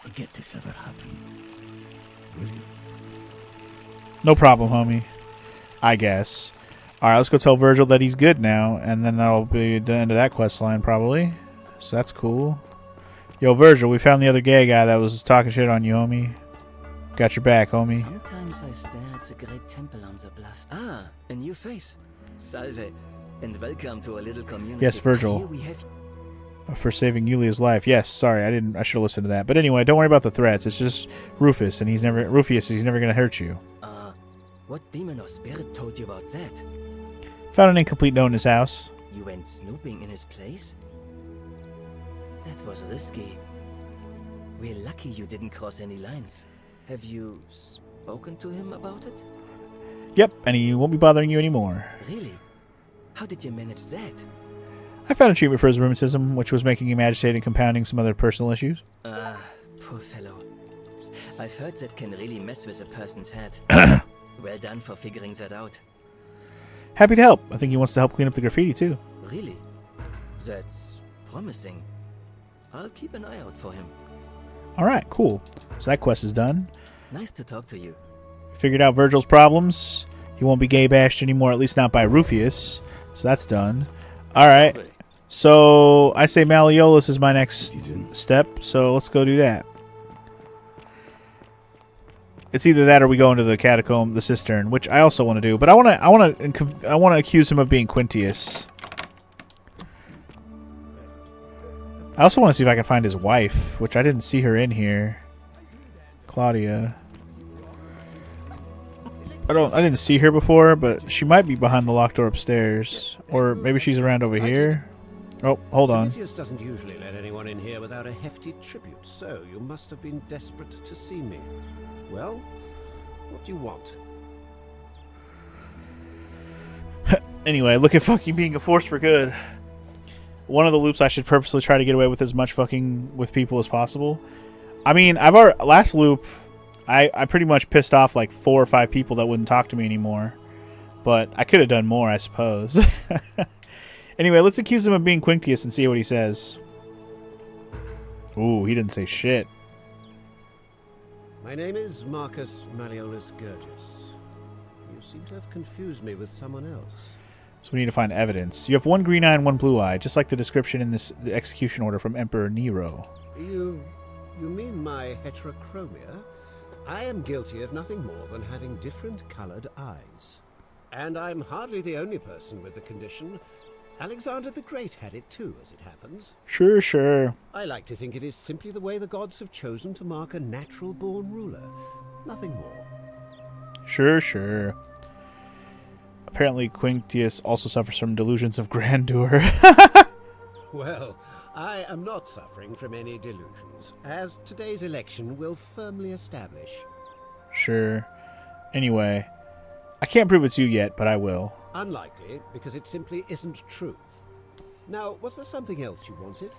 [SPEAKER 9] forget this ever happened. Will you?
[SPEAKER 2] No problem, homie. I guess. Alright, let's go tell Virgil that he's good now, and then that'll be the end of that quest line, probably. So that's cool. Yo, Virgil, we found the other gay guy that was talking shit on you, homie. Got your back, homie.
[SPEAKER 6] Sometimes I stare at the great temple on the bluff. Ah, a new face. Salve, and welcome to a little community.
[SPEAKER 2] Yes, Virgil.
[SPEAKER 6] Here we have
[SPEAKER 2] For saving Yulia's life. Yes, sorry, I should have listened to that. But anyway, don't worry about the threats. It's just Rufus, and he's never gonna hurt you.
[SPEAKER 6] what demon or spirit told you about that?
[SPEAKER 2] Found an incomplete note in his house.
[SPEAKER 6] You went snooping in his place? That was risky. We're lucky you didn't cross any lines. Have you spoken to him about it?
[SPEAKER 2] Yep, and he won't be bothering you anymore.
[SPEAKER 6] Really? How did you manage that?
[SPEAKER 2] I found a treatment for his rheumatism, which was making him agitated and compounding some other personal issues.
[SPEAKER 6] Poor fellow. I've heard that can really mess with a person's head. Well done for figuring that out.
[SPEAKER 2] Happy to help. I think he wants to help clean up the graffiti, too.
[SPEAKER 6] Really? That's promising. I'll keep an eye out for him.
[SPEAKER 2] Alright, cool. So that quest is done.
[SPEAKER 6] Nice to talk to you.
[SPEAKER 2] Figured out Virgil's problems. He won't be gay bashed anymore, at least not by Rufius. So that's done. Alright. So I say Malleolus is my next step, so let's go do that. It's either that or we go into the catacomb, the cistern, which I also want to do. But I want to accuse him of being Quintius. I also want to see if I can find his wife, which I didn't see her in here. Claudia. I didn't see her before, but she might be behind the locked door upstairs, or maybe she's around over here. Oh, hold on.
[SPEAKER 12] Quintius doesn't usually let anyone in here without a hefty tribute, so you must have been desperate to see me. Well, what do you want?
[SPEAKER 2] Anyway, look at fucking being a force for good. One of the loops I should purposely try to get away with as much fucking with people as possible. I mean, last loop, I pretty much pissed off like 4 or 5 people that wouldn't talk to me anymore. But I could have done more, I suppose. Anyway, let's accuse him of being Quintius and see what he says. Ooh, he didn't say shit.
[SPEAKER 12] My name is Marcus Malleolus Gurgis. You seem to have confused me with someone else.
[SPEAKER 2] So we need to find evidence. You have 1 green eye and 1 blue eye, just like the description in the execution order from Emperor Nero.
[SPEAKER 12] You mean my heterochromia? I am guilty of nothing more than having different colored eyes. And I'm hardly the only person with the condition. Alexander the Great had it too, as it happens.
[SPEAKER 2] Sure.
[SPEAKER 12] I like to think it is simply the way the gods have chosen to mark a natural-born ruler. Nothing more.
[SPEAKER 2] Sure. Apparently Quintius also suffers from delusions of grandeur.
[SPEAKER 12] Well, I am not suffering from any delusions, as today's election will firmly establish.
[SPEAKER 2] Sure. Anyway, I can't prove it's you yet, but I will.
[SPEAKER 12] Unlikely, because it simply isn't true. Now, was there something else you wanted?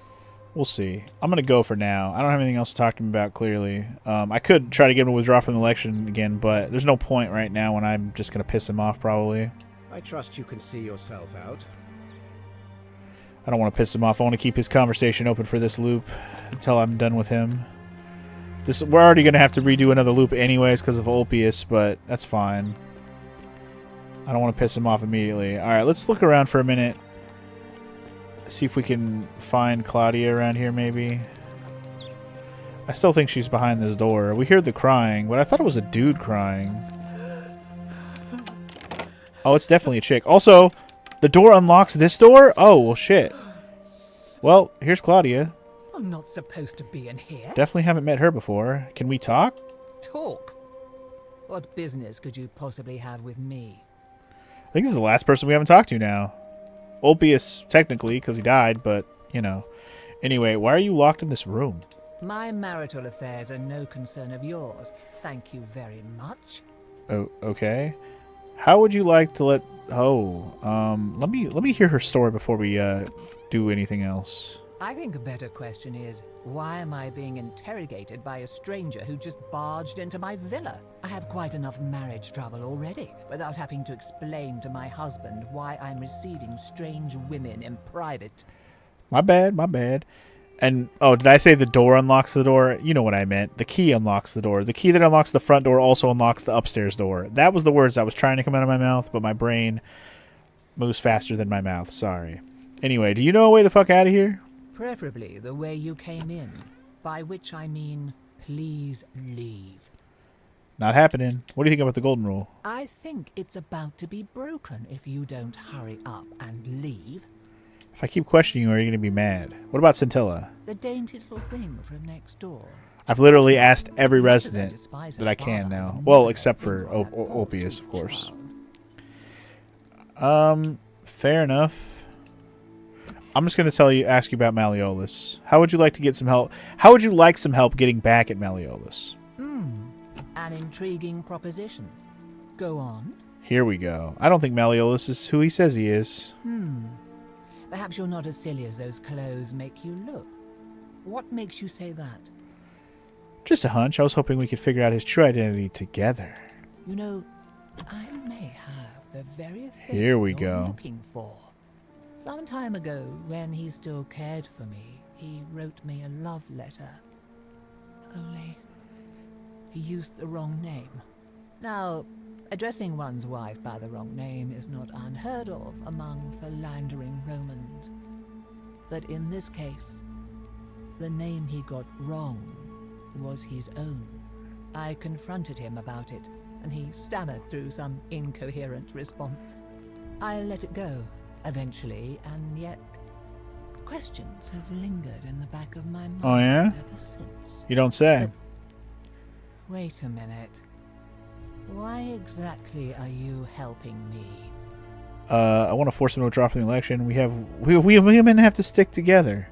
[SPEAKER 2] We'll see. I'm going to go for now. I don't have anything else to talk to him about, clearly. I could try to get him to withdraw from the election again, but there's no point right now when I'm just going to piss him off, probably.
[SPEAKER 12] I trust you can see yourself out.
[SPEAKER 2] I don't want to piss him off. I want to keep his conversation open for this loop until I'm done with him. We're already going to have to redo another loop anyways because of Ulpius, but that's fine. I don't want to piss him off immediately. Alright, let's look around for a minute. see if we can find Claudia around here, maybe. I still think she's behind this door. We heard the crying, but I thought it was a dude crying. Oh, it's definitely a chick. Also, the door unlocks this door? Oh, well, shit. Well, here's Claudia.
[SPEAKER 13] I'm not supposed to be in here.
[SPEAKER 2] Definitely haven't met her before. Can we talk?
[SPEAKER 13] Talk? What business could you possibly have with me?
[SPEAKER 2] I think this is the last person we haven't talked to now. Ulpius, technically, because he died, but, you know. Anyway, why are you locked in this room?
[SPEAKER 13] My marital affairs are no concern of yours. Thank you very much.
[SPEAKER 2] Oh, okay. How would you like to let... Oh, let me hear her story before we do anything else.
[SPEAKER 13] I think a better question is, why am I being interrogated by a stranger who just barged into my villa? I have quite enough marriage trouble already, without having to explain to my husband why I'm receiving strange women in private.
[SPEAKER 2] My bad, my bad. And, oh, did I say the door unlocks the door? You know what I meant. The key unlocks the door. The key that unlocks the front door also unlocks the upstairs door. That was the words that was trying to come out of my mouth, but my brain moves faster than my mouth. Sorry. Anyway, do you know a way the fuck out of here?
[SPEAKER 13] Preferably the way you came in, by which I mean, please leave.
[SPEAKER 2] Not happening. What do you think about the golden rule?
[SPEAKER 13] I think it's about to be broken if you don't hurry up and leave.
[SPEAKER 2] If I keep questioning you, are you going to be mad? What about Scintilla?
[SPEAKER 13] The dainty little thing from next door.
[SPEAKER 2] I've literally asked every resident that I can now. Well, except for Ulpius, of course. Fair enough. I'm just going to ask you about Malleolus. How would you like to get some help? How would you like some help getting back at Malleolus?
[SPEAKER 13] An intriguing proposition. Go on.
[SPEAKER 2] Here we go. I don't think Malleolus is who he says he is.
[SPEAKER 13] Perhaps you're not as silly as those clothes make you look. What makes you say that?
[SPEAKER 2] Just a hunch. I was hoping we could figure out his true identity together.
[SPEAKER 13] You know, I may have the very thing
[SPEAKER 2] Here we
[SPEAKER 13] you're
[SPEAKER 2] go.
[SPEAKER 13] looking for. Some time ago, when he still cared for me, he wrote me a love letter. Only, he used the wrong name. Now, addressing one's wife by the wrong name is not unheard of among philandering Romans. But in this case, the name he got wrong was his own. I confronted him about it, and he stammered through some incoherent response. I let it go, eventually, and yet questions have lingered in the back of my mind
[SPEAKER 2] Oh, yeah?
[SPEAKER 13] ever since.
[SPEAKER 2] You don't say.
[SPEAKER 13] Wait a minute. Why exactly are you helping me?
[SPEAKER 2] I want to force him to withdraw from the election. We women have to stick together.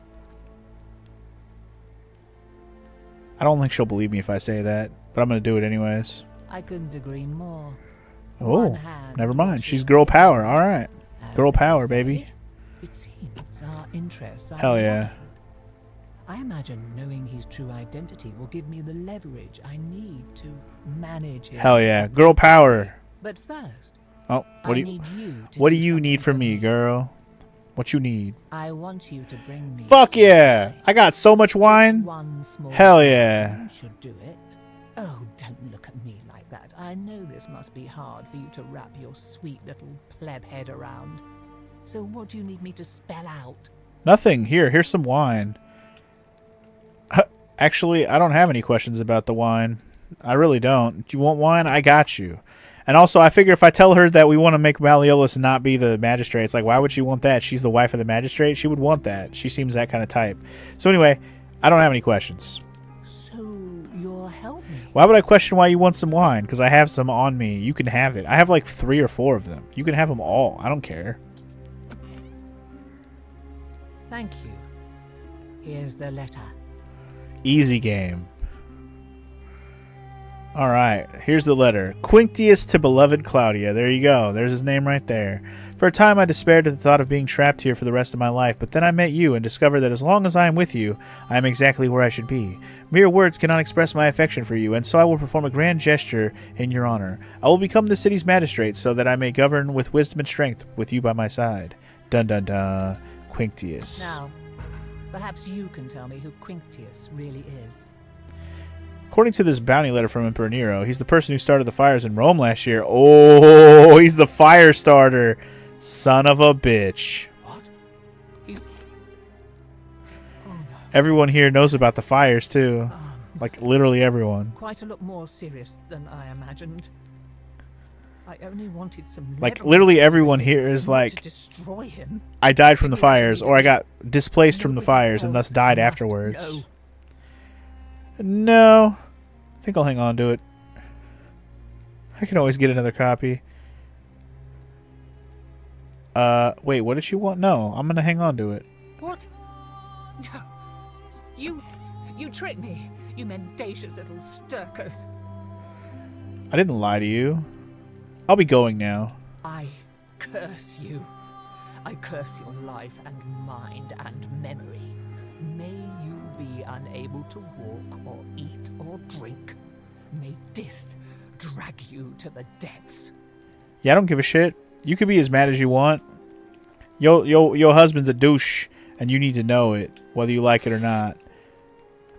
[SPEAKER 2] I don't think she'll believe me if I say that, but I'm going to do it anyways.
[SPEAKER 13] I couldn't agree more.
[SPEAKER 2] Oh, never mind. She's girl power. All right. Girl power, baby.
[SPEAKER 13] It seems our interests are
[SPEAKER 2] Hell yeah.
[SPEAKER 13] aligned. I imagine knowing his true identity will give me the leverage I need to manage him.
[SPEAKER 2] Hell yeah. Girl power.
[SPEAKER 13] But first,
[SPEAKER 2] Oh, what
[SPEAKER 13] I
[SPEAKER 2] do you
[SPEAKER 13] need you to
[SPEAKER 2] What do
[SPEAKER 13] do
[SPEAKER 2] you need
[SPEAKER 13] something
[SPEAKER 2] from
[SPEAKER 13] for
[SPEAKER 2] me, girl? What you need?
[SPEAKER 13] I want you to bring me
[SPEAKER 2] Fuck
[SPEAKER 13] some
[SPEAKER 2] yeah.
[SPEAKER 13] wine.
[SPEAKER 2] I got so much wine.
[SPEAKER 13] Just one small
[SPEAKER 2] Hell yeah.
[SPEAKER 13] wine should do it. Oh, don't look at me like that. I know this must be hard for you to wrap your sweet little pleb head around. So what do you need me to spell out?
[SPEAKER 2] Nothing. Here's some wine. Actually, I don't have any questions about the wine. I really don't. Do you want wine? I got you. And also, I figure if I tell her that we want to make Malleolus not be the magistrate, it's like, why would she want that? She's the wife of the magistrate. She would want that. She seems that kind of type. So anyway, I don't have any questions.
[SPEAKER 13] So you'll help me?
[SPEAKER 2] Why would I question why you want some wine? Because I have some on me. You can have it. I have like 3 or 4 of them. You can have them all. I don't care.
[SPEAKER 13] Thank you. Here's the letter.
[SPEAKER 2] Easy game. All right, here's the letter. Quinctius to beloved Claudia. There you go. There's his name right there. For a time I despaired at the thought of being trapped here for the rest of my life, but then I met you and discovered that as long as I am with you, I am exactly where I should be. Mere words cannot express my affection for you, and so I will perform a grand gesture in your honor. I will become the city's magistrate so that I may govern with wisdom and strength with you by my side. Dun dun dun. Quinctius.
[SPEAKER 13] Now, perhaps you can tell me who Quinctius really is.
[SPEAKER 2] According to this bounty letter from Emperor Nero, he's the person who started the fires in Rome last year. Oh, he's the fire starter. Son of a bitch.
[SPEAKER 13] What? He's
[SPEAKER 2] Everyone here knows about the fires too. Like literally everyone.
[SPEAKER 13] Quite a lot more serious than I imagined. I only wanted some.
[SPEAKER 2] Like literally everyone here is
[SPEAKER 13] to
[SPEAKER 2] like,
[SPEAKER 13] destroy him.
[SPEAKER 2] I died from the fires, or I got displaced from the fires and thus died afterwards. No. I think I'll hang on to it. I can always get another copy. Wait, what did she want? No, I'm gonna hang on to it.
[SPEAKER 13] What? No. You tricked me. You mendacious little stirkers.
[SPEAKER 2] I didn't lie to you. I'll be going now.
[SPEAKER 13] I curse you. I curse your life and mind and memory. May you be unable to walk or eat or drink. May this drag you to the depths.
[SPEAKER 2] Yeah, I don't give a shit. You can be as mad as you want. Your husband's a douche, and you need to know it, whether you like it or not.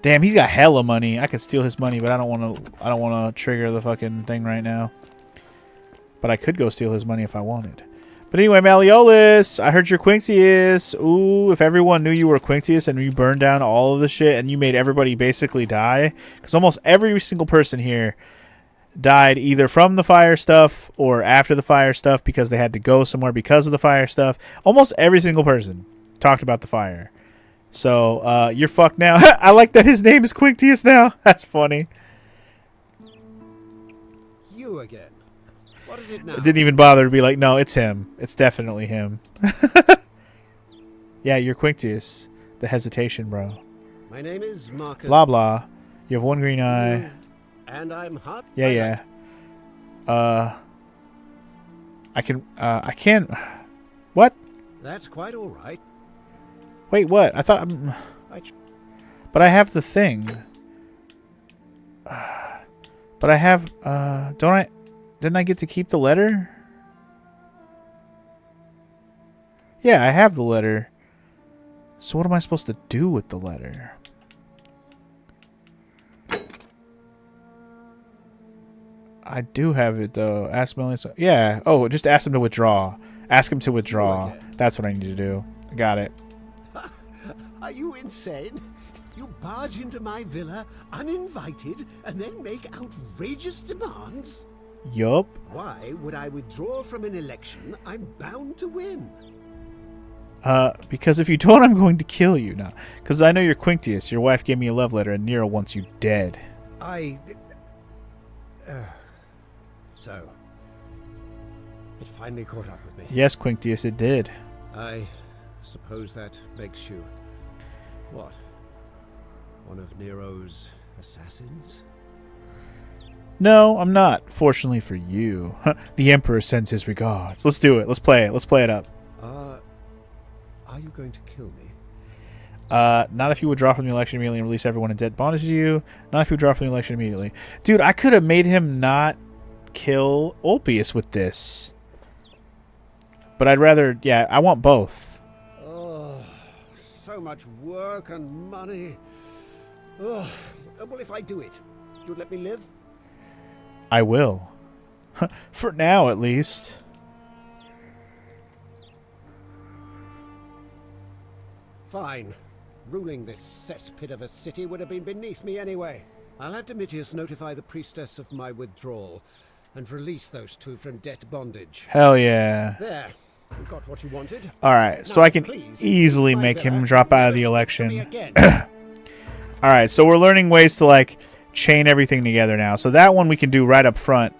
[SPEAKER 2] Damn, he's got hella money. I could steal his money, but I don't want to trigger the fucking thing right now. But I could go steal his money if I wanted. But anyway, Malleolus, I heard you're Quinctius. Ooh, if everyone knew you were Quinctius and you burned down all of the shit and you made everybody basically die, because almost every single person here died either from the fire stuff or after the fire stuff because they had to go somewhere because of the fire stuff. Almost every single person talked about the fire. So, you're fucked now. I like that his name is Quinctius now. That's funny.
[SPEAKER 12] You again. What is it now?
[SPEAKER 2] It didn't even bother to be like, no, it's him. It's definitely him. Yeah, you're Quinctius. The hesitation, bro.
[SPEAKER 12] My name is Marcus.
[SPEAKER 2] Blah, blah. You have one green eye.
[SPEAKER 12] And I'm hot.
[SPEAKER 2] Yeah, yeah. I can... What?
[SPEAKER 12] That's quite all right.
[SPEAKER 2] Wait, what? I thought... But I have the thing. But I have... Don't I... Didn't I get to keep the letter? Yeah, I have the letter. So what am I supposed to do with the letter? I do have it, though. Ask Melanie... Yeah. Oh, just ask him to withdraw. Ask him to withdraw. That's what I need to do. I got it.
[SPEAKER 12] Are you insane? You barge into my villa uninvited and then make outrageous demands?
[SPEAKER 2] Yup.
[SPEAKER 12] Why would I withdraw from an election I'm bound to win?
[SPEAKER 2] Because if you don't, I'm going to kill you now. Because I know you're Quinctius. Your wife gave me a love letter and Nero wants you dead.
[SPEAKER 12] So, it finally caught up with me.
[SPEAKER 2] Yes, Quinctius, it did.
[SPEAKER 12] I suppose that makes you... what? One of Nero's assassins?
[SPEAKER 2] No, I'm not. Fortunately for you. The Emperor sends his regards. Let's do it. Let's play it. Let's play it up.
[SPEAKER 12] Are you going to kill me?
[SPEAKER 2] Not if you withdraw from the election immediately and release everyone in debt bondage to you. Not if you withdraw from the election immediately. Dude, I could have made him not kill Ulpius with this. But I'd rather... Yeah, I want both.
[SPEAKER 12] Oh, so much work and money. Oh, well, if I do it, you'd let me live?
[SPEAKER 2] I will. For now, at least.
[SPEAKER 12] Fine. Ruling this cesspit of a city would have been beneath me anyway. I'll have Domitius notify the priestess of my withdrawal and release those two from debt bondage.
[SPEAKER 2] Hell yeah.
[SPEAKER 12] There. You got what you wanted.
[SPEAKER 2] Alright, so I can easily make him drop out of the election. Alright, so we're learning ways to, like, chain everything together now. So that one we can do right up front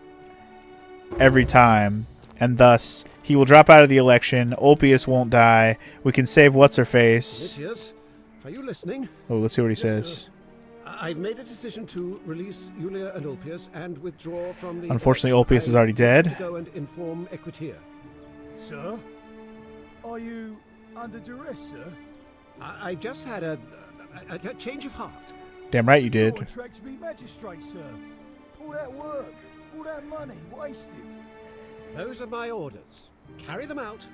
[SPEAKER 2] every time. And thus, he will drop out of the election. Ulpius won't die. We can save What's-Her-Face.
[SPEAKER 12] Domitius, are you listening?
[SPEAKER 2] Oh, let's see what he says.
[SPEAKER 12] I've made a decision to release Julia and Ulpius and withdraw from the...
[SPEAKER 2] Unfortunately, Ulpius is already dead.
[SPEAKER 12] To go and inform Equitia.
[SPEAKER 14] Sir? Are you under duress, sir?
[SPEAKER 12] I've just had a change of heart.
[SPEAKER 2] Damn right you did.
[SPEAKER 14] You're a to be magistrate, sir. All that work, all that money, wasted.
[SPEAKER 12] Those are my orders. Carry them out.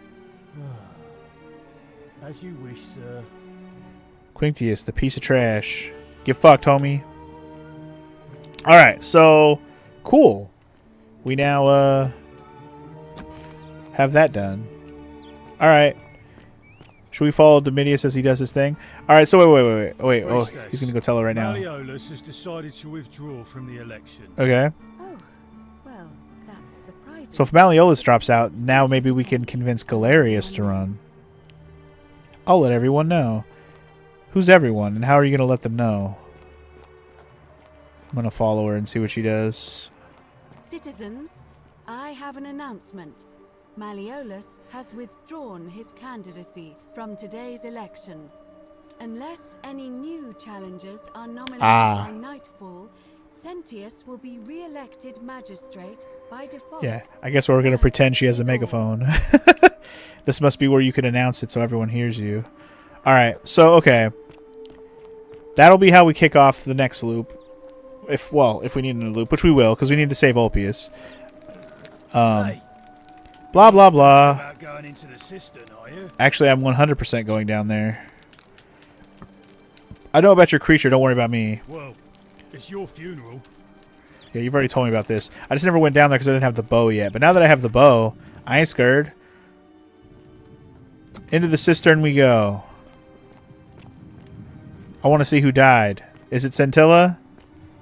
[SPEAKER 14] As you wish, sir.
[SPEAKER 2] Quinctius, the piece of trash. Get fucked, homie. Alright, so... Cool. We now, have that done. Alright. Should we follow Domitius as he does his thing? All right. So wait. Oh,
[SPEAKER 14] Priestess,
[SPEAKER 2] he's gonna go tell her right now.
[SPEAKER 14] Malleolus has decided to withdraw from the election.
[SPEAKER 2] Okay.
[SPEAKER 7] Oh, well, that's surprising.
[SPEAKER 2] So if Malleolus drops out, now maybe we can convince Galerius to run. I'll let everyone know. Who's everyone, and how are you gonna let them know? I'm gonna follow her and see what she does.
[SPEAKER 7] Citizens, I have an announcement. Malleolus has withdrawn his candidacy from today's election. Unless any new challengers are nominated by nightfall, Sentius will be re-elected magistrate by default.
[SPEAKER 2] Yeah, I guess we're gonna pretend she has a megaphone. This must be where you can announce it so everyone hears you. All right, so okay, that'll be how we kick off the next loop. If we need a loop, which we will, because we need to save Ulpius. Blah blah blah.
[SPEAKER 14] About going into the cistern, are you?
[SPEAKER 2] Actually, I'm 100% going down there. I know about your creature. Don't worry about me.
[SPEAKER 14] Well, it's your funeral.
[SPEAKER 2] Yeah, you've already told me about this. I just never went down there because I didn't have the bow yet. But now that I have the bow, I ain't scared. Into the cistern we go. I want to see who died. Is it Centilla?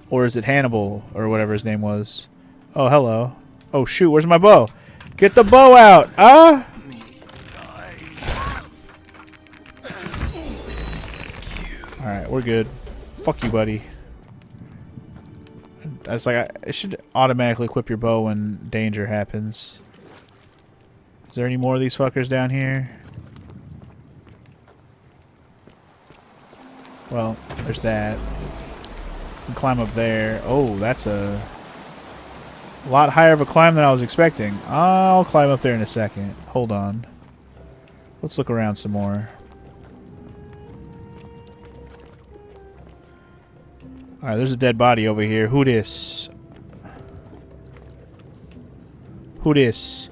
[SPEAKER 2] Or is it Hannibal? Or whatever his name was. Oh, hello. Oh, shoot. Where's my bow? Get the bow out! Ah! Alright, we're good. Fuck you, buddy. It's like, it should automatically equip your bow when danger happens. Is there any more of these fuckers down here? Well, there's that. You can climb up there. Oh, that's a lot higher of a climb than I was expecting. I'll climb up there in a second. Hold on. Let's look around some more. Alright, there's a dead body over here. Who this? Who this?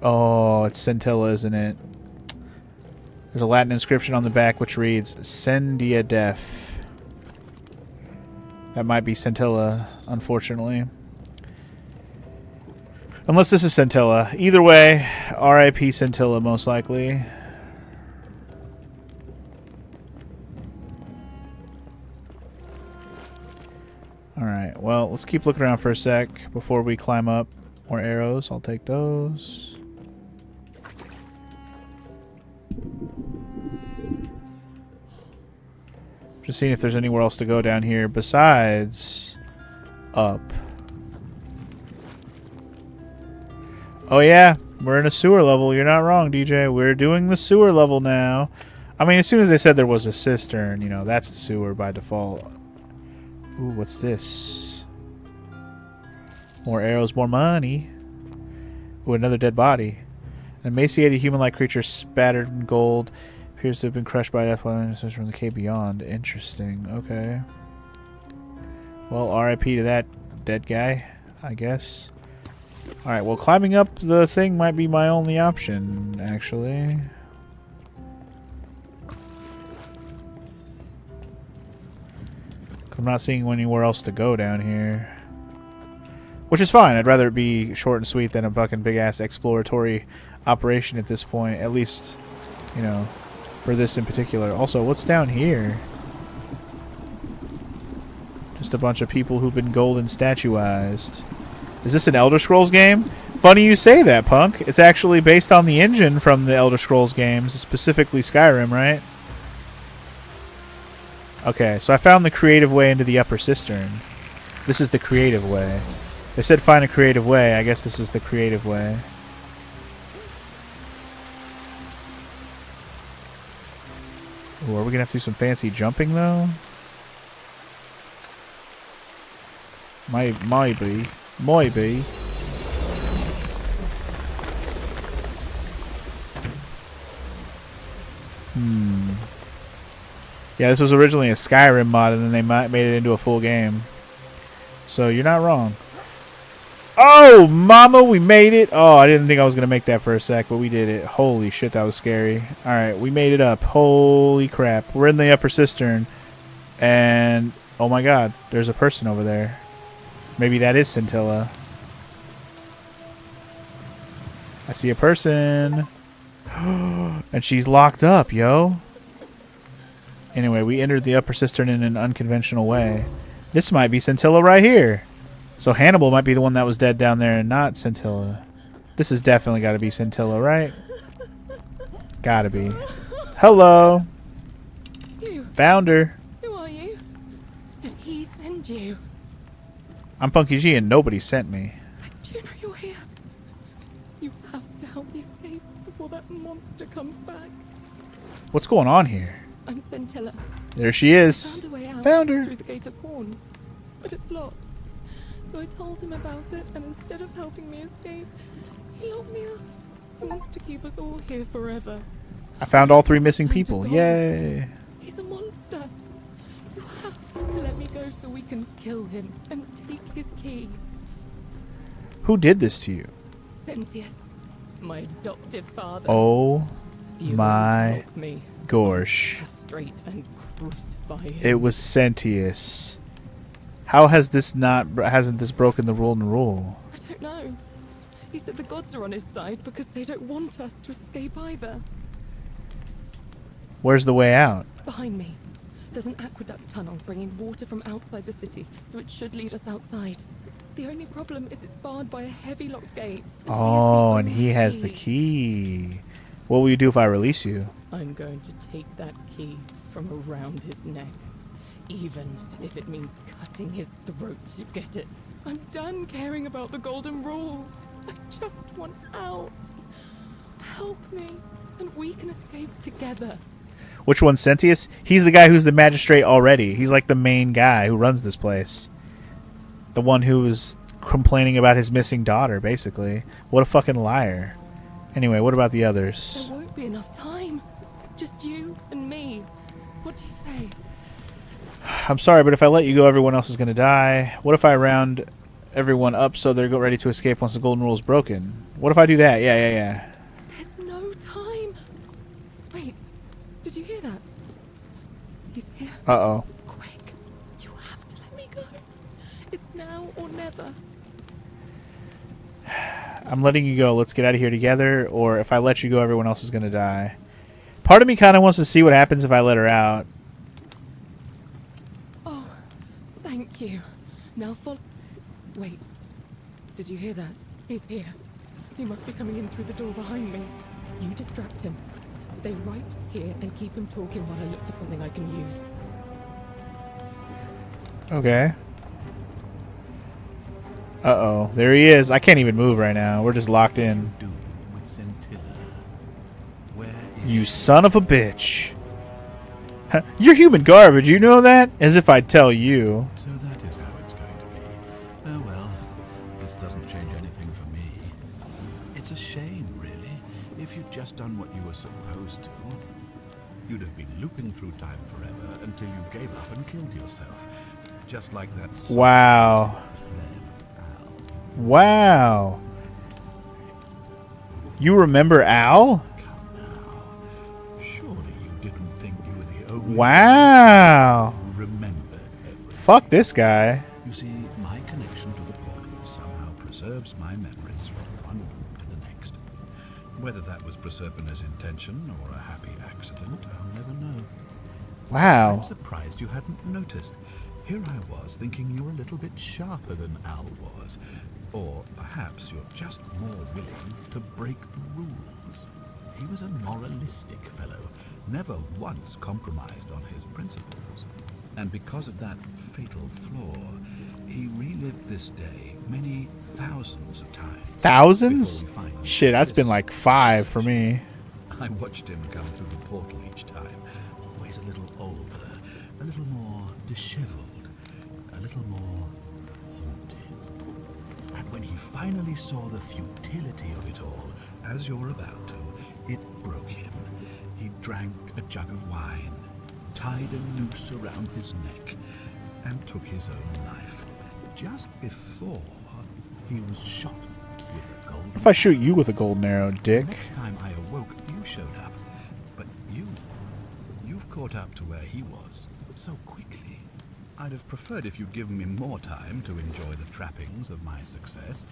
[SPEAKER 2] Oh, it's Centilla, isn't it? There's a Latin inscription on the back which reads Sendia Def. That might be Centilla, unfortunately. Unless this is Centilla. Either way, R.I.P. Centilla, most likely. Alright, well, let's keep looking around for a sec before we climb up. More arrows, I'll take those. Just seeing if there's anywhere else to go down here besides up. Oh yeah, we're in a sewer level. You're not wrong, DJ. We're doing the sewer level now. I mean, as soon as they said there was a cistern, you know, that's a sewer by default. Ooh, what's this? More arrows, more money. Ooh, another dead body. An emaciated human-like creature spattered in gold. Appears to have been crushed by death while from the cave beyond. Interesting. Okay. Well, R.I.P. to that dead guy, I guess. Alright, well, climbing up the thing might be my only option, actually. I'm not seeing anywhere else to go down here. Which is fine. I'd rather it be short and sweet than a fucking big-ass exploratory operation at this point. At least, you know, for this in particular. Also, what's down here? Just a bunch of people who've been golden statuized. Is this an Elder Scrolls game? Funny you say that, Punk. It's actually based on the engine from the Elder Scrolls games, specifically Skyrim, right? Okay, so I found the creative way into the upper cistern. This is the creative way. They said find a creative way. I guess this is the creative way. Ooh, are we gonna have to do some fancy jumping though? Maybe. Maybe. Yeah, this was originally a Skyrim mod, and then they made it into a full game. So you're not wrong. Oh, mama, we made it. Oh, I didn't think I was going to make that for a sec, but we did it. Holy shit, that was scary. All right, we made it up. Holy crap. We're in the upper cistern. And, oh my god, there's a person over there. Maybe that is Centilla. I see a person. And she's locked up, yo. Anyway, we entered the upper cistern in an unconventional way. This might be Scintilla right here. So Hannibal might be the one that was dead down there and not Scintilla. This has definitely got to be Scintilla, right? Gotta be. Hello.
[SPEAKER 8] You.
[SPEAKER 2] Found her.
[SPEAKER 8] Who are you? Did he send you?
[SPEAKER 2] I'm Punky G and nobody sent me.
[SPEAKER 8] Do you know you're here? You have to help me escape before that monster comes back.
[SPEAKER 2] What's going on here?
[SPEAKER 8] I'm Scintilla.
[SPEAKER 2] There she is.
[SPEAKER 8] Found a way out
[SPEAKER 2] Found her.
[SPEAKER 8] through the Gate of Horn, but it's locked. So I told him about it, and instead of helping me escape, he locked me up. He wants to keep us all here forever.
[SPEAKER 2] I found all 3 missing people. Yay.
[SPEAKER 8] He's a monster. You have to let me go so we can kill him and take his key.
[SPEAKER 2] Who did this to you?
[SPEAKER 8] Sentius, my adoptive father.
[SPEAKER 2] Oh
[SPEAKER 8] You
[SPEAKER 2] my
[SPEAKER 8] helped me
[SPEAKER 2] gosh.
[SPEAKER 8] castrate and crucify him.
[SPEAKER 2] It was Sentius. How has this hasn't this broken the golden rule?
[SPEAKER 8] I don't know. He said the gods are on his side because they don't want us to escape either.
[SPEAKER 2] Where's the way out?
[SPEAKER 8] Behind me, there's an aqueduct tunnel bringing water from outside the city, so it should lead us outside. The only problem is it's barred by a heavy locked gate.
[SPEAKER 2] Oh, and he has the key. What will you do if I release you?
[SPEAKER 8] I'm going to take that key from around his neck, even if it means cutting his throat to get it. I'm done caring about the golden rule. I just want out. Help me, and we can escape together.
[SPEAKER 2] Which one's Sentius? He's the guy who's the magistrate already. He's like the main guy who runs this place. The one who was complaining about his missing daughter, basically. What a fucking liar. Anyway, what about the others?
[SPEAKER 8] There won't be enough time. Just you and me. What do you say?
[SPEAKER 2] I'm sorry, but if I let you go, everyone else is going to die. What if I round everyone up so they're ready to escape once the golden rule is broken? What if I do that? Yeah.
[SPEAKER 8] There's no time. Wait, did you hear that? He's here.
[SPEAKER 2] Uh-oh.
[SPEAKER 8] Quick, you have to let me go. It's now or never.
[SPEAKER 2] I'm letting you go. Let's get out of here together, or if I let you go, everyone else is going to die. Part of me kind of wants to see what happens if I let her out.
[SPEAKER 8] Oh, thank you. Now follow. Wait, did you hear that? He's here. He must be coming in through the door behind me. You distract him. Stay right here and keep him talking while I look for something I can use.
[SPEAKER 2] Okay. Uh-oh. There he is. I can't even move right now. We're just locked in.
[SPEAKER 15] With Scintilla. Where is
[SPEAKER 2] You son of a bitch. You're human garbage, you know that? As if I'd tell you.
[SPEAKER 15] So that is how it's going to be. Oh well, this doesn't change anything for me. It's a shame, really. If you'd just done what you were supposed to, you'd have been looping through time forever until you gave up and killed yourself. Just like that.
[SPEAKER 2] Wow. Wow. You remember Al?
[SPEAKER 15] Surely you didn't think you were the only
[SPEAKER 2] Wow.
[SPEAKER 15] one who remembered everything.
[SPEAKER 2] Fuck this guy.
[SPEAKER 15] You see, my connection to the portal somehow preserves my memories from one loop to the next. Whether that was Proserpina's intention or a happy accident, I'll never know.
[SPEAKER 2] Wow.
[SPEAKER 15] I'm surprised you hadn't noticed. Here I was thinking you were a little bit sharper than Al was. Or perhaps you're just more willing to break the rules. He was a moralistic fellow, never once compromised on his principles. And because of that fatal flaw, he relived this day many thousands of times.
[SPEAKER 2] Thousands? Shit, that's been like 5 for me.
[SPEAKER 15] I watched him come through the portal each time, always a little older, a little more disheveled, a little more haunted. And when he finally saw the futility of it all, as you're about to, it broke him. He drank a jug of wine, tied a noose around his neck, and took his own life. Just before he was shot with a golden
[SPEAKER 2] If I shoot you with a golden arrow, dick.
[SPEAKER 15] Next time I awoke, you showed up. But you've caught up to where he was so quickly. I'd have preferred if you'd given me more time to enjoy the trappings of my success.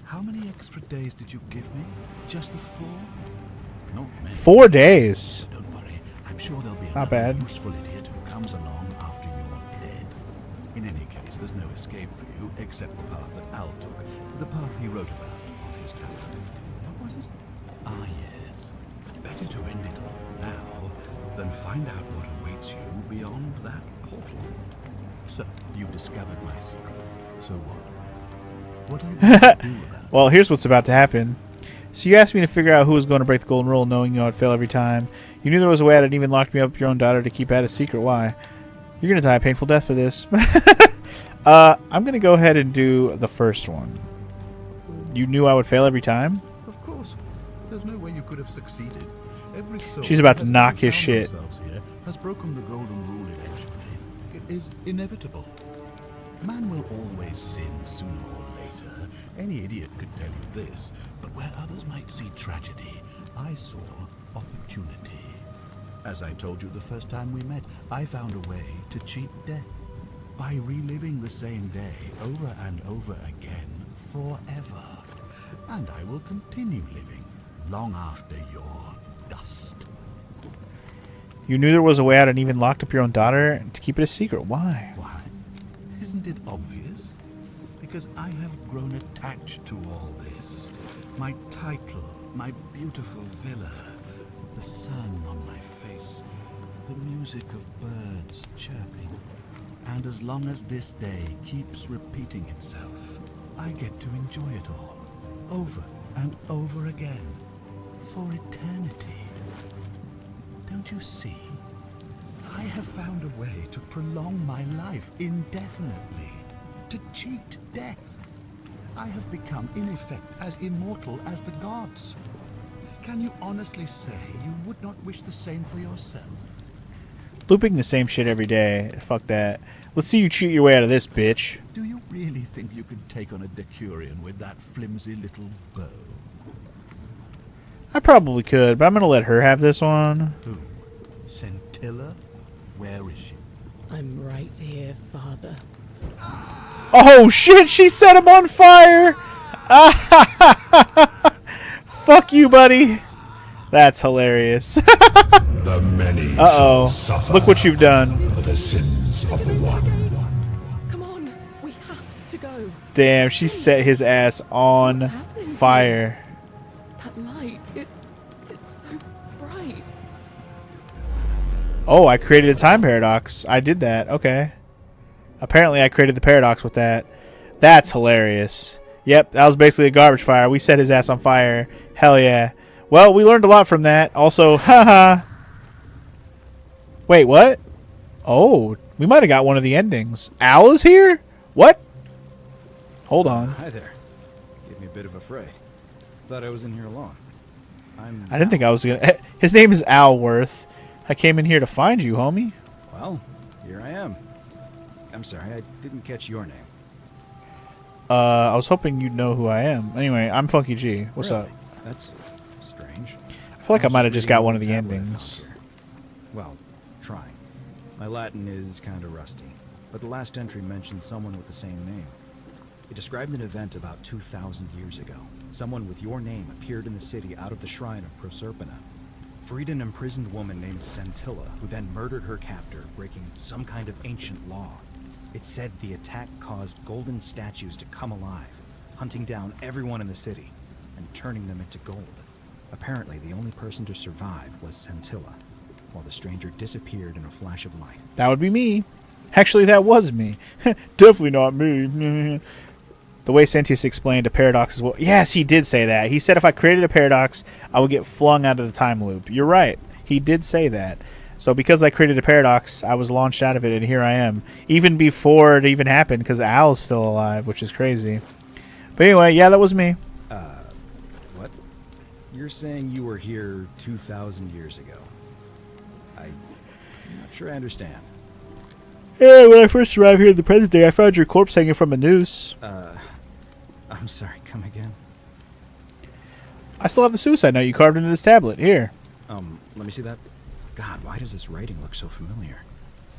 [SPEAKER 15] How many extra days did you give me? Just a 4? Not many.
[SPEAKER 2] 4 days.
[SPEAKER 15] Don't worry. I'm sure there'll be
[SPEAKER 2] Not
[SPEAKER 15] another
[SPEAKER 2] bad.
[SPEAKER 15] useful idiot who comes along after you're dead. In any case, there's no escape for you except the path that Al took. The path he wrote about on his tablet. What was it? Ah, yes. Better to end it all now than find out what awaits you beyond that portal. So, you discovered my secret. So what? What do you want to do about it?
[SPEAKER 2] Well, here's what's about to happen. So you asked me to figure out who was going to break the golden rule, knowing I'd fail every time. You knew there was a way out and even locked me up with your own daughter to keep out a secret. Why? You're going to die a painful death for this. I'm going to go ahead and do the first one. You knew I would fail every time?
[SPEAKER 15] Of course. There's no way you could have succeeded. Every soul
[SPEAKER 2] She's about to
[SPEAKER 15] that
[SPEAKER 2] knock
[SPEAKER 15] has
[SPEAKER 2] his
[SPEAKER 15] found
[SPEAKER 2] shit.
[SPEAKER 15] themselves Here has broken the golden rule eventually. It is inevitable. Man will always sin sooner or later. Any idiot could tell you this, but where others might see tragedy, I saw opportunity. As I told you the first time we met, I found a way to cheat death. By reliving the same day over and over again forever. And I will continue living long after your dust.
[SPEAKER 2] You knew there was a way out and even locked up your own daughter to keep it a secret. Why?
[SPEAKER 15] Why? Isn't it obvious? Because I have grown attached to all this. My title, my beautiful villa, the sun on my face, the music of birds chirping. And as long as this day keeps repeating itself, I get to enjoy it all, over and over again, for eternity. Don't you see? I have found a way to prolong my life indefinitely, to cheat death. I have become, in effect, as immortal as the gods. Can you honestly say you would not wish the same for yourself?
[SPEAKER 2] Looping the same shit every day. Fuck that. Let's see you cheat your way out of this, bitch.
[SPEAKER 15] Do you really think you could take on a Decurion with that flimsy little bow?
[SPEAKER 2] I probably could, but I'm going to let her have this one.
[SPEAKER 15] Who? Scintilla? Where is she?
[SPEAKER 16] I'm right here, Father.
[SPEAKER 2] Oh shit, she set him on fire! Fuck you, buddy. That's hilarious.
[SPEAKER 17] The many
[SPEAKER 2] Uh-oh.
[SPEAKER 17] suffer
[SPEAKER 2] Look what you've done.
[SPEAKER 17] for the sins of the one.
[SPEAKER 3] Come on, we have to go.
[SPEAKER 2] Damn, she set his ass on fire.
[SPEAKER 3] That light, it's so bright.
[SPEAKER 2] Oh, I created a time paradox. I did that. Okay. Apparently I created the paradox with that. That's hilarious. Yep, that was basically a garbage fire. We set his ass on fire. Hell yeah. Well, we learned a lot from that. Also, haha. Wait, what? Oh, we might have got one of the endings. Al is here? What? Hold on.
[SPEAKER 18] Hi there. Gave me a bit of a fright. Thought I was in here alone.
[SPEAKER 2] I didn't think I was gonna. His name is Alworth. I came in here to find you, homie.
[SPEAKER 18] Well, here I am. I'm sorry, I didn't catch your name.
[SPEAKER 2] I was hoping you'd know who I am. Anyway, I'm Funky G. What's
[SPEAKER 18] Really?
[SPEAKER 2] up?
[SPEAKER 18] That's strange.
[SPEAKER 2] I feel like I might have just got
[SPEAKER 18] reading
[SPEAKER 2] one of the
[SPEAKER 18] tablet I
[SPEAKER 2] endings.
[SPEAKER 18] found here. Well, trying. My Latin is kind of rusty, but the last entry mentioned someone with the same name. It described an event about 2,000 years ago. Someone with your name appeared in the city out of the shrine of Proserpina. Freed an imprisoned woman named Scintilla, who then murdered her captor, breaking some kind of ancient law. It said the attack caused golden statues to come alive, hunting down everyone in the city and turning them into gold. Apparently, the only person to survive was Scintilla, while the stranger disappeared in a flash of light.
[SPEAKER 2] That would be me. Actually, that was me. Definitely not me. The way Sentius explained a paradox is well. Yes, he did say that. He said if I created a paradox, I would get flung out of the time loop. You're right. He did say that. So because I created a paradox, I was launched out of it, and here I am. Even before it even happened, because Al's still alive, which is crazy. But anyway, yeah, that was me.
[SPEAKER 18] What? You're saying you were here 2,000 years ago? I'm not sure I understand.
[SPEAKER 2] Yeah, when I first arrived here in the present day, I found your corpse hanging from a noose.
[SPEAKER 18] I'm sorry, come again?
[SPEAKER 2] I still have the suicide note you carved into this tablet. Here.
[SPEAKER 18] Let me see that. God, why does this writing look so familiar?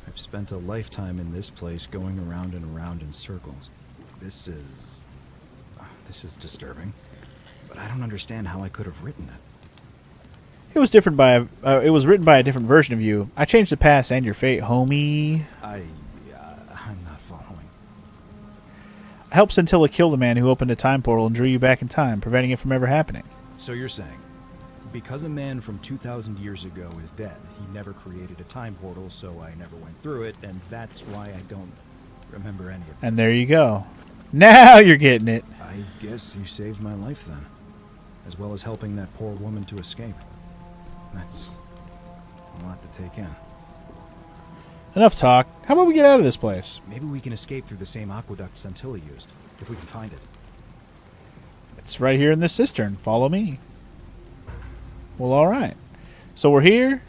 [SPEAKER 18] I've spent a lifetime in this place going around and around in circles. This is... This is disturbing. But I don't understand how I could have written it.
[SPEAKER 2] It was different by it was written by a different version of you. I changed the past and your fate, homie.
[SPEAKER 18] I'm not following.
[SPEAKER 2] I helped Scintilla kill the man who opened a time portal and drew you back in time, preventing it from ever happening.
[SPEAKER 18] So you're saying, because a man from 2,000 years ago is dead, he never created a time portal, so I never went through it, and that's why I don't remember any of it.
[SPEAKER 2] And there you go. Now you're getting it.
[SPEAKER 18] I guess you saved my life then, as well as helping that poor woman to escape. That's a lot to take in.
[SPEAKER 2] Enough talk. How about we get out of this place?
[SPEAKER 18] Maybe we can escape through the same aqueduct Scintilla used, if we can find it.
[SPEAKER 2] It's right here in this cistern. Follow me. Well, all right. So we're here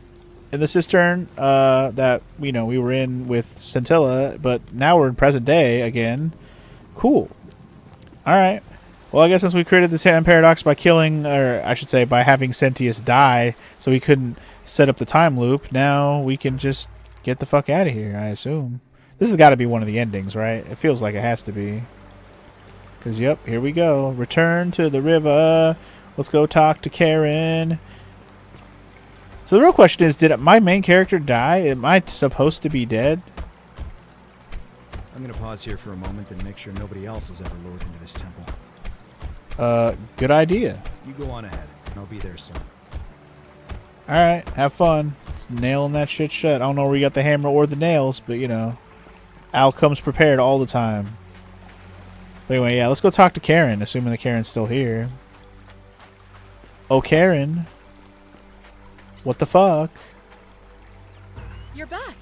[SPEAKER 2] in the cistern that we were in with Scintilla, but now we're in present day again. Cool. All right. Well, I guess since we created the time paradox by killing, or I should say by having Sentius die so he couldn't set up the time loop, now we can just get the fuck out of here, I assume. This has got to be one of the endings, right? It feels like it has to be. Because, yep, here we go. Return to the river. Let's go talk to Karen. So the real question is, did my main character die? Am I supposed to be dead?
[SPEAKER 18] I'm going to pause here for a moment and make sure nobody else has ever lured into this temple.
[SPEAKER 2] Good idea.
[SPEAKER 18] You go on ahead, and I'll be there soon.
[SPEAKER 2] Alright, have fun. Nailing that shit shut. I don't know where you got the hammer or the nails, but Al comes prepared all the time. But anyway, yeah, let's go talk to Karen, assuming that Karen's still here. Oh, Karen. What the fuck?
[SPEAKER 19] You're back.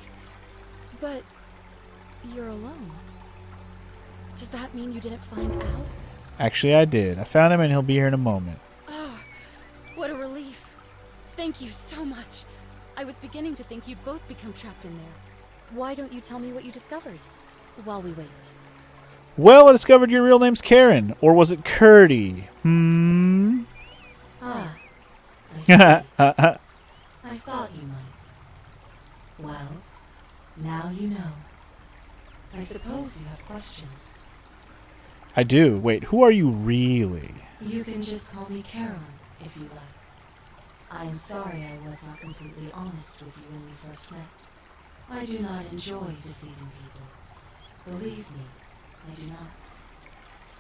[SPEAKER 19] But you're alone. Does that mean you didn't find Al?
[SPEAKER 2] Actually, I did. I found him and he'll be here in a moment.
[SPEAKER 19] Oh, what a relief. Thank you so much. I was beginning to think you'd both become trapped in there. Why don't you tell me what you discovered while we wait?
[SPEAKER 2] Well, I discovered your real name's Karen. Or was it Curdy?
[SPEAKER 19] Ah, I see. I thought you might. Well, now you know. I suppose you have questions.
[SPEAKER 2] I do. Wait, who are you really?
[SPEAKER 19] You can just call me Caroline, if you like. I am sorry I was not completely honest with you when we first met. I do not enjoy deceiving people. Believe me, I do not.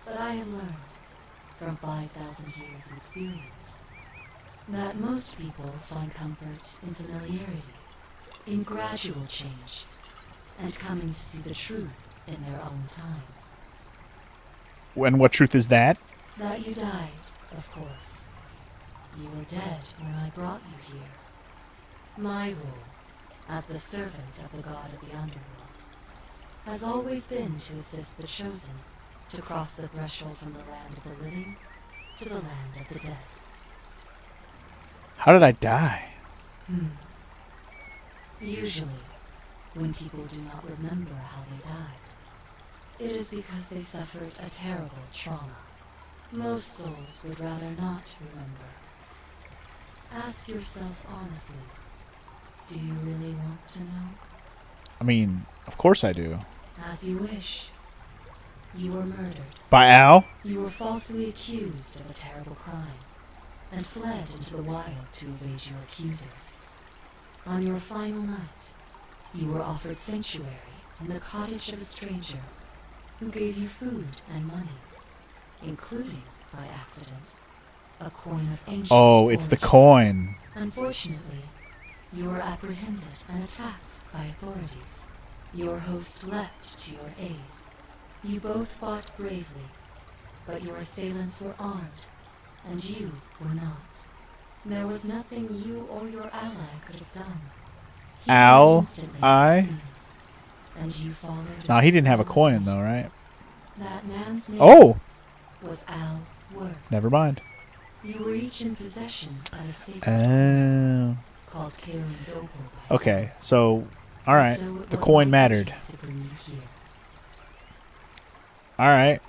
[SPEAKER 19] But I have learned, from 5,000 years of experience, that most people find comfort in familiarity, in gradual change, and coming to see the truth in their own time.
[SPEAKER 2] And what truth is that?
[SPEAKER 19] That you died, of course. You were dead when I brought you here. My role, as the servant of the god of the underworld, has always been to assist the chosen to cross the threshold from the land of the living to the land of the dead.
[SPEAKER 2] How did I die?
[SPEAKER 19] Usually, when people do not remember how they died, it is because they suffered a terrible trauma. Most souls would rather not remember. Ask yourself honestly, do you really want to know?
[SPEAKER 2] I mean, of course I do.
[SPEAKER 19] As you wish. You were murdered.
[SPEAKER 2] By Al?
[SPEAKER 19] You were falsely accused of a terrible crime, and fled into the wild to evade your accusers. On your final night, you were offered sanctuary in the cottage of a stranger who gave you food and money, including, by accident, a coin of ancient
[SPEAKER 2] Oh, it's the coin.
[SPEAKER 19] Unfortunately, you were apprehended and attacked by authorities. Your host leapt to your aid. You both fought bravely, but your assailants were armed, and you were not. There was nothing you or your ally could have done. He
[SPEAKER 2] Al?
[SPEAKER 19] instantly
[SPEAKER 2] I?
[SPEAKER 19] seen, and you followed.
[SPEAKER 2] No, he didn't have a coin though, right?
[SPEAKER 19] That man's name
[SPEAKER 2] Oh!
[SPEAKER 19] was Al Worth.
[SPEAKER 2] Never mind.
[SPEAKER 19] You were each in possession of a sacred
[SPEAKER 2] Oh.
[SPEAKER 19] called Karen's Opal. by
[SPEAKER 2] Okay, so, alright.
[SPEAKER 19] So it
[SPEAKER 2] The
[SPEAKER 19] was
[SPEAKER 2] coin
[SPEAKER 19] my
[SPEAKER 2] mattered.
[SPEAKER 19] duty to bring you here.
[SPEAKER 2] Alright.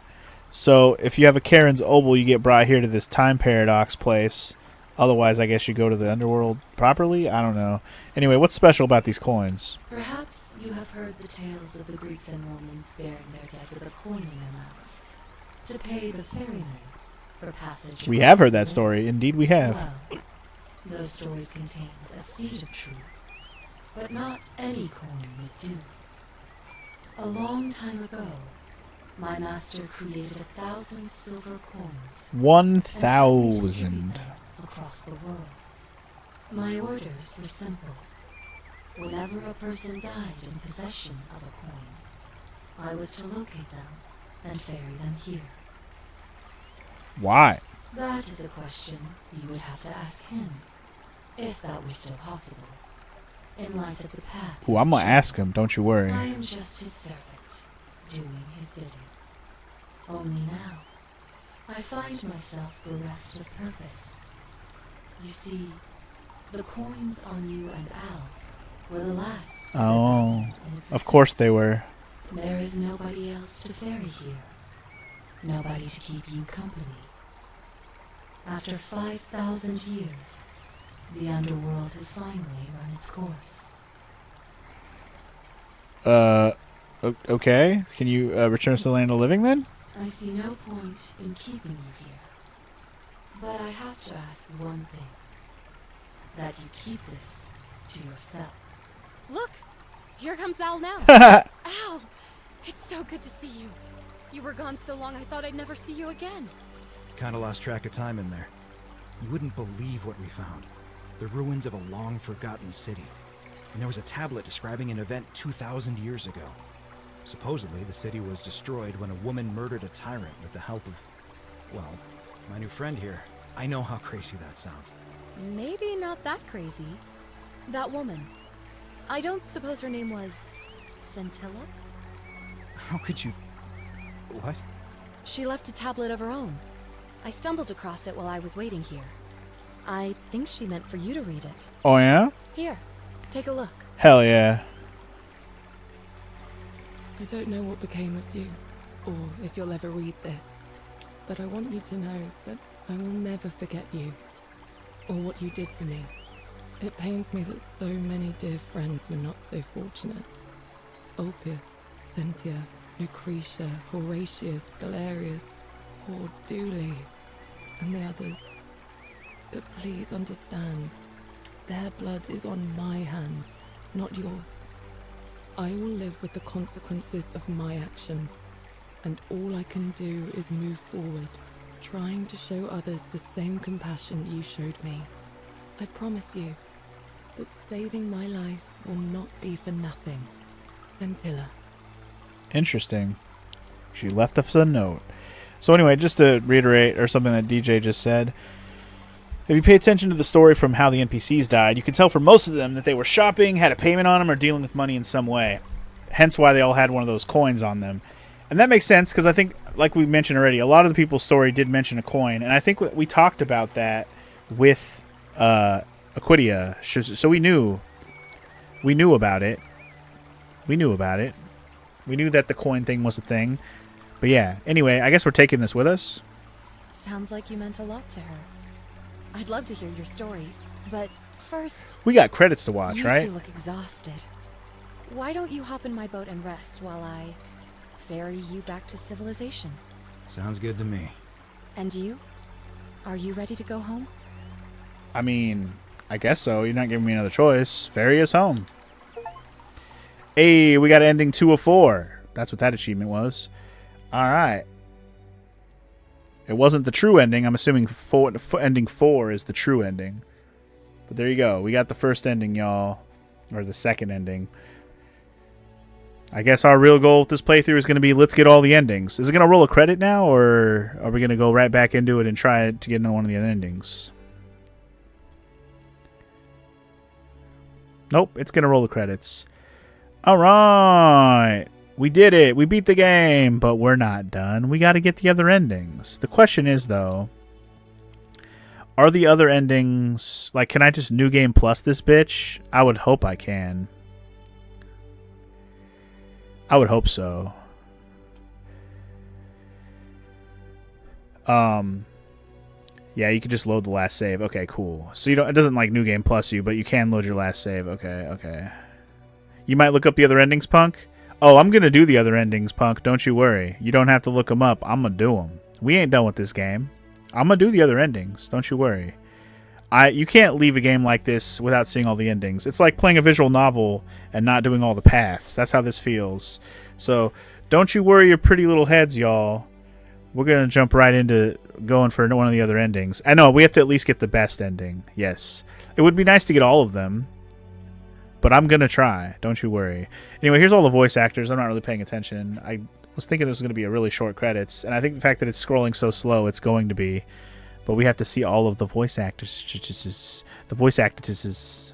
[SPEAKER 2] So, if you have a Karen's Opal, you get brought here to this time paradox place. Otherwise, I guess you go to the underworld properly? I don't know. Anyway, what's special about these coins?
[SPEAKER 19] Perhaps you have heard the tales of the Greeks and Romans burying their dead with a coin in their mouths. To pay the ferryman for passage.
[SPEAKER 2] We have heard that story. Indeed, we have.
[SPEAKER 19] Well, those stories contained a seed of truth, but not any coin would do. A long time ago, my master created 1,000 silver coins.
[SPEAKER 2] 1,000.
[SPEAKER 19] Across the world. My orders were simple. Whenever a person died in possession of a coin, I was to locate them and ferry them here.
[SPEAKER 2] Why?
[SPEAKER 19] That is a question you would have to ask him, if that were still possible, in light of the path.
[SPEAKER 2] Ooh, I'm gonna ask him, don't you worry.
[SPEAKER 19] I am just his servant, doing his bidding. Only now, I find myself bereft of purpose. You see, the coins on you and Al were the last.
[SPEAKER 2] Oh, of course they were.
[SPEAKER 19] There is nobody else to ferry here. Nobody to keep you company. After 5,000 years, the underworld has finally run its course.
[SPEAKER 2] Okay. Can you return us to the land of living then?
[SPEAKER 19] I see no point in keeping you here. But I have to ask one thing. That you keep this to yourself.
[SPEAKER 10] Look! Here comes Al now. Al! It's so good to see you. You were gone so long I thought I'd never see you again.
[SPEAKER 18] Kinda lost track of time in there. You wouldn't believe what we found. The ruins of a long-forgotten city. And there was a tablet describing an event 2,000 years ago. Supposedly, the city was destroyed when a woman murdered a tyrant with the help of, well, my new friend here. I know how crazy that sounds.
[SPEAKER 10] Maybe not that crazy. That woman. I don't suppose her name was Scintilla?
[SPEAKER 18] How could you... What?
[SPEAKER 10] She left a tablet of her own. I stumbled across it while I was waiting here. I think she meant for you to read it.
[SPEAKER 2] Oh, yeah?
[SPEAKER 10] Here, take a look.
[SPEAKER 2] Hell yeah.
[SPEAKER 16] I don't know what became of you, or if you'll ever read this, but I want you to know that I will never forget you, or what you did for me. It pains me that so many dear friends were not so fortunate. Ulpius, Cynthia, Lucretia, Horatius, Galerius, poor Dooley, and the others. But please understand, their blood is on my hands, not yours. I will live with the consequences of my actions, and all I can do is move forward, trying to show others the same compassion you showed me. I promise you that saving my life will not be for nothing. Scintilla.
[SPEAKER 2] Interesting. She left us a note. So anyway, just to reiterate, or something that DJ just said, if you pay attention to the story from how the NPCs died, you can tell for most of them that they were shopping, had a payment on them, or dealing with money in some way. Hence why they all had one of those coins on them. And that makes sense, because I think, like we mentioned already, a lot of the people's story did mention a coin. And I think we talked about that with Aquidia. So we knew about it. We knew about it. We knew that the coin thing was a thing. But yeah, anyway, I guess we're taking this with us.
[SPEAKER 10] Sounds like you meant a lot to her. I'd love to hear your story, but first...
[SPEAKER 2] We got credits to watch,
[SPEAKER 10] you
[SPEAKER 2] right?
[SPEAKER 10] two look exhausted. Why don't you hop in my boat and rest while I ferry you back to civilization?
[SPEAKER 18] Sounds good to me.
[SPEAKER 10] And you? Are you ready to go home?
[SPEAKER 2] I mean, I guess so. You're not giving me another choice. Ferry us home. Hey, we got ending 2 of 4. That's what that achievement was. Alright. It wasn't the true ending. I'm assuming ending 4 is the true ending. But there you go. We got the first ending, y'all. Or the second ending. I guess our real goal with this playthrough is going to be let's get all the endings. Is it going to roll a credit now? Or are we going to go right back into it and try to get into one of the other endings? Nope. It's going to roll the credits. Alright. We did it. We beat the game, but we're not done. We got to get the other endings. The question is, though, are the other endings, like, can I just New Game Plus this bitch? I would hope I can. I would hope so. Yeah, you can just load the last save. Okay, cool. So you don't, it doesn't like New Game Plus you, but you can load your last save. Okay. You might look up the other endings, Punk. Oh, I'm going to do the other endings, Punk. Don't you worry. You don't have to look them up. I'm going to do them. We ain't done with this game. I'm going to do the other endings. Don't you worry. You can't leave a game like this without seeing all the endings. It's like playing a visual novel and not doing all the paths. That's how this feels. So don't you worry your pretty little heads, y'all. We're going to jump right into going for one of the other endings. I know, we have to at least get the best ending. Yes. It would be nice to get all of them. But I'm going to try. Don't you worry. Anyway, here's all the voice actors. I'm not really paying attention. I was thinking this was going to be a really short credits. And I think the fact that it's scrolling so slow, it's going to be. But we have to see all of the voice actors. The voice actresses.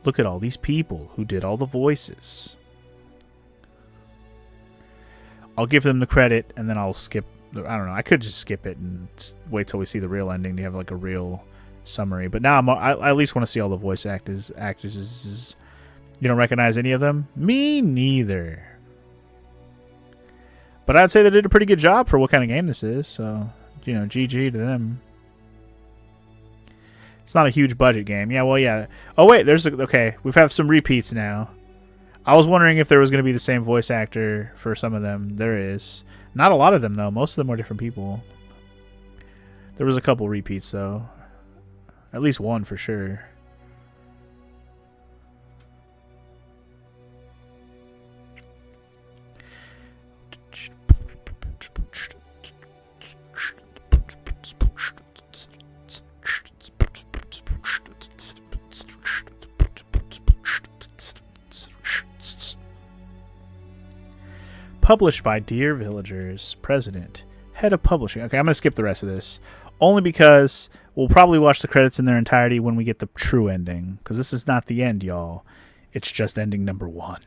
[SPEAKER 2] Look at all these people who did all the voices. I'll give them the credit, and then I'll skip. I don't know. I could just skip it and wait till we see the real ending to have like a real summary. But now I at least want to see all the voice actors. You don't recognize any of them? Me neither. But I'd say they did a pretty good job for what kind of game this is. So, you know, GG to them. It's not a huge budget game. Yeah, well, yeah. Oh, wait. Okay, we've had some repeats now. I was wondering if there was going to be the same voice actor for some of them. There is. Not a lot of them, though. Most of them are different people. There was a couple repeats, though. At least one for sure. Published by Dear Villagers, President, Head of Publishing. Okay, I'm going to skip the rest of this. Only because we'll probably watch the credits in their entirety when we get the true ending. Because this is not the end, y'all. It's just ending number 1.